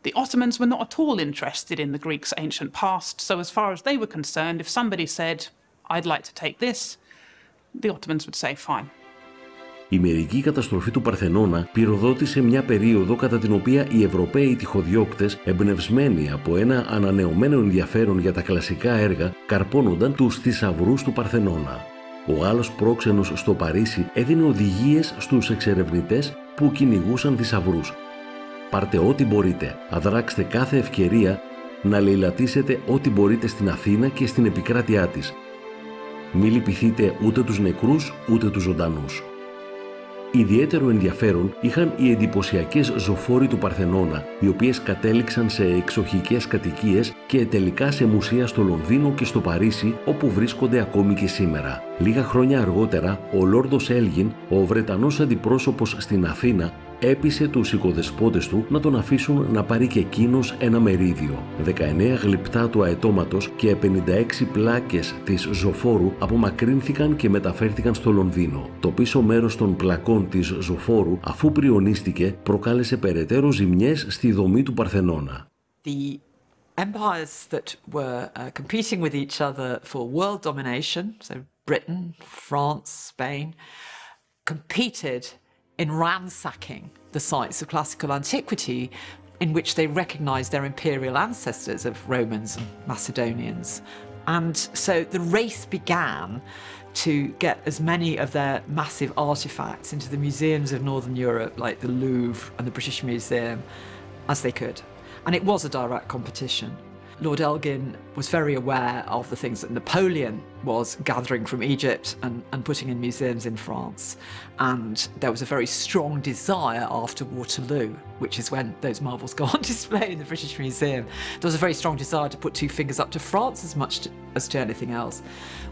Speaker 3: The Ottomans were not at all interested in the Greeks' ancient past. So as far as they were concerned, if somebody said, I'd like to take this, the Ottomans would say, fine.
Speaker 1: Η μερική καταστροφή του Παρθενώνα πυροδότησε μια περίοδο κατά την οποία οι Ευρωπαίοι τυχοδιώκτες, εμπνευσμένοι από ένα ανανεωμένο ενδιαφέρον για τα κλασικά έργα, καρπώνονταν τους θησαυρούς του Παρθενώνα. Ο Γάλλος πρόξενος στο Παρίσι έδινε οδηγίες στους εξερευνητές που κυνηγούσαν θησαυρούς. Πάρτε ό,τι μπορείτε, αδράξτε κάθε ευκαιρία να λαιλατίσετε ό,τι μπορείτε στην Αθήνα και στην επικράτειά της. Μη λυπηθείτε ούτε τους νεκρούς ούτε τους ζωντανούς. Ιδιαίτερο ενδιαφέρον είχαν οι εντυπωσιακές ζωφόροι του Παρθενώνα, οι οποίες κατέληξαν σε εξοχικές κατοικίες και τελικά σε μουσεία στο Λονδίνο και στο Παρίσι, όπου βρίσκονται ακόμη και σήμερα. Λίγα χρόνια αργότερα, ο Λόρδος Έλγιν, ο Βρετανός αντιπρόσωπος στην Αθήνα, έπεισε τους οικοδεσπότες του να τον αφήσουν να πάρει και εκείνος ένα μερίδιο. 19 γλυπτά του αετώματος και 56 πλάκες της ζωφόρου απομακρύνθηκαν και μεταφέρθηκαν στο Λονδίνο. Το πίσω μέρος των πλακών της ζωφόρου, αφού πριονίστηκε, προκάλεσε περαιτέρω ζημιές στη δομή του Παρθενώνα.
Speaker 2: The empires that were competing with each other for world domination, so Britain, France, Spain, competed in ransacking the sites of classical antiquity in which they recognized their imperial ancestors of Romans and Macedonians. And so the race began to get as many of their massive artifacts into the museums of Northern Europe, like the Louvre and the British Museum, as they could. And it was a direct competition. Lord Elgin was very aware of the things that Napoleon was gathering from Egypt and putting in museums in France. And there was a very strong desire after Waterloo, which is when those marvels go on display in the British Museum. There was a very strong desire to put two fingers up to France as much as to anything else.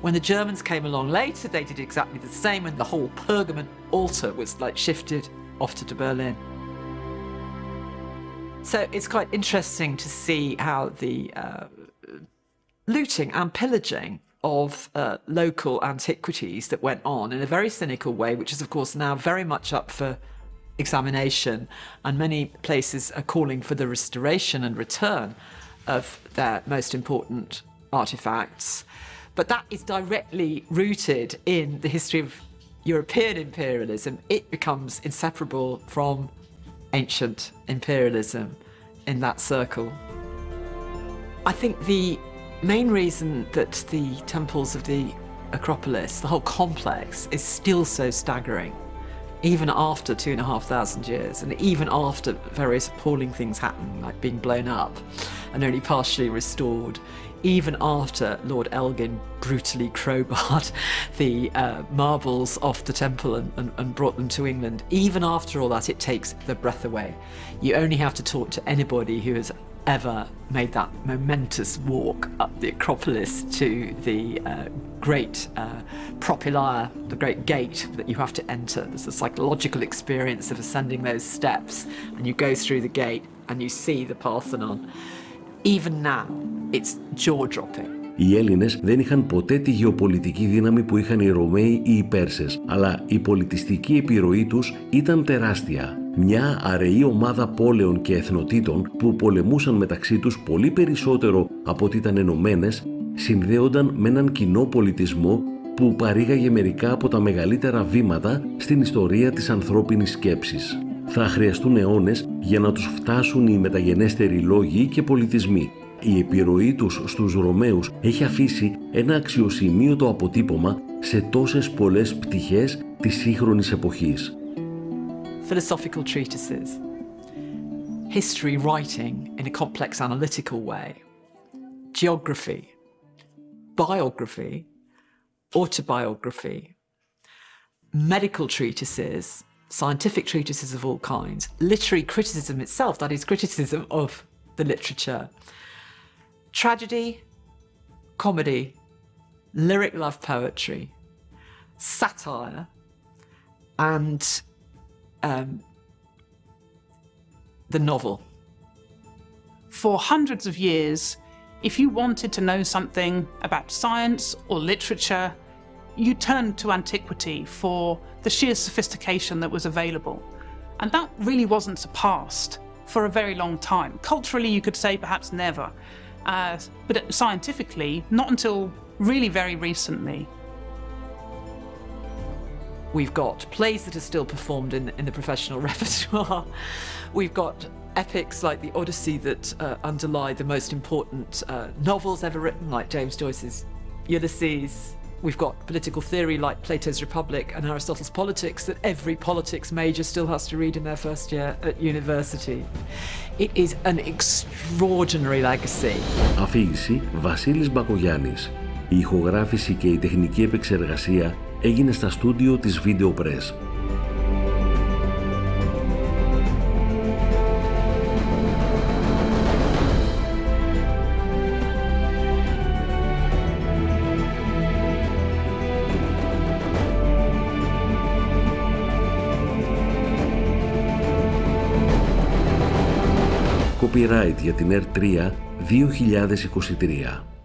Speaker 2: When the Germans came along later, they did exactly the same, and the whole Pergamon altar was like shifted off to Berlin. So it's quite interesting to see how the looting and pillaging of local antiquities that went on in a very cynical way, which is of course now very much up for examination, and many places are calling for the restoration and return of their most important artifacts. But that is directly rooted in the history of European imperialism. It becomes inseparable from ancient imperialism in that circle. I think the main reason that the temples of the Acropolis, the whole complex, is still so staggering, even after 2,500 years, and even after various appalling things happen, like being blown up and only partially restored, even after Lord Elgin brutally crowbarred the marbles off the temple and brought them to England, even after all that, it takes the breath away. You only have to talk to anybody who has ever made that momentous walk up the Acropolis to the great propylaea, the great gate that you have to enter. There's a psychological experience of ascending those steps, and you go through the gate and you see the Parthenon. Even now, it's jaw-dropping.
Speaker 1: Οι Έλληνες δεν είχαν ποτέ τη γεωπολιτική δύναμη που είχαν οι Ρωμαίοι ή οι Πέρσες, αλλά η πολιτιστική επιρροή τους ήταν τεράστια. Μια αραιή ομάδα πόλεων και εθνοτήτων που πολεμούσαν μεταξύ τους πολύ περισσότερο από ότι ήταν ενωμένες, συνδέονταν με έναν κοινό πολιτισμό που παρήγαγε μερικά από τα μεγαλύτερα βήματα στην ιστορία της ανθρώπινης σκέψης. Θα χρειαστούν αιώνες για να τους φτάσουν οι μεταγενέστεροι λόγοι και πολιτισμοί. Η επιρροή τους στους Ρωμαίους έχει αφήσει ένα αξιοσημείωτο αποτύπωμα σε τόσες πολλές πτυχές της σύγχρονης εποχής.
Speaker 2: Philosophical treatises, history writing in a complex analytical way, geography, biography, autobiography, medical treatises, scientific treatises of all kinds, literary criticism itself, that is criticism of the literature, tragedy, comedy, lyric love poetry, satire, and the novel.
Speaker 3: For hundreds of years, if you wanted to know something about science or literature, you turned to antiquity for the sheer sophistication that was available. And that really wasn't surpassed for a very long time. Culturally, you could say perhaps never, but scientifically, not until really very recently.
Speaker 2: We've got plays that are still performed in the professional repertoire. We've got epics like the Odyssey that underlie the most important novels ever written, like James Joyce's Ulysses. We've got political theory like Plato's Republic and Aristotle's Politics that every politics major still has to read in their first year at university. It is an extraordinary legacy.
Speaker 1: Αφήγηση Βασίλης Μπακογιάννης. Η ηχογράφηση και η τεχνική επεξεργασία έγινε στα στούντιο της Video Press. Copyright για την R3 2023.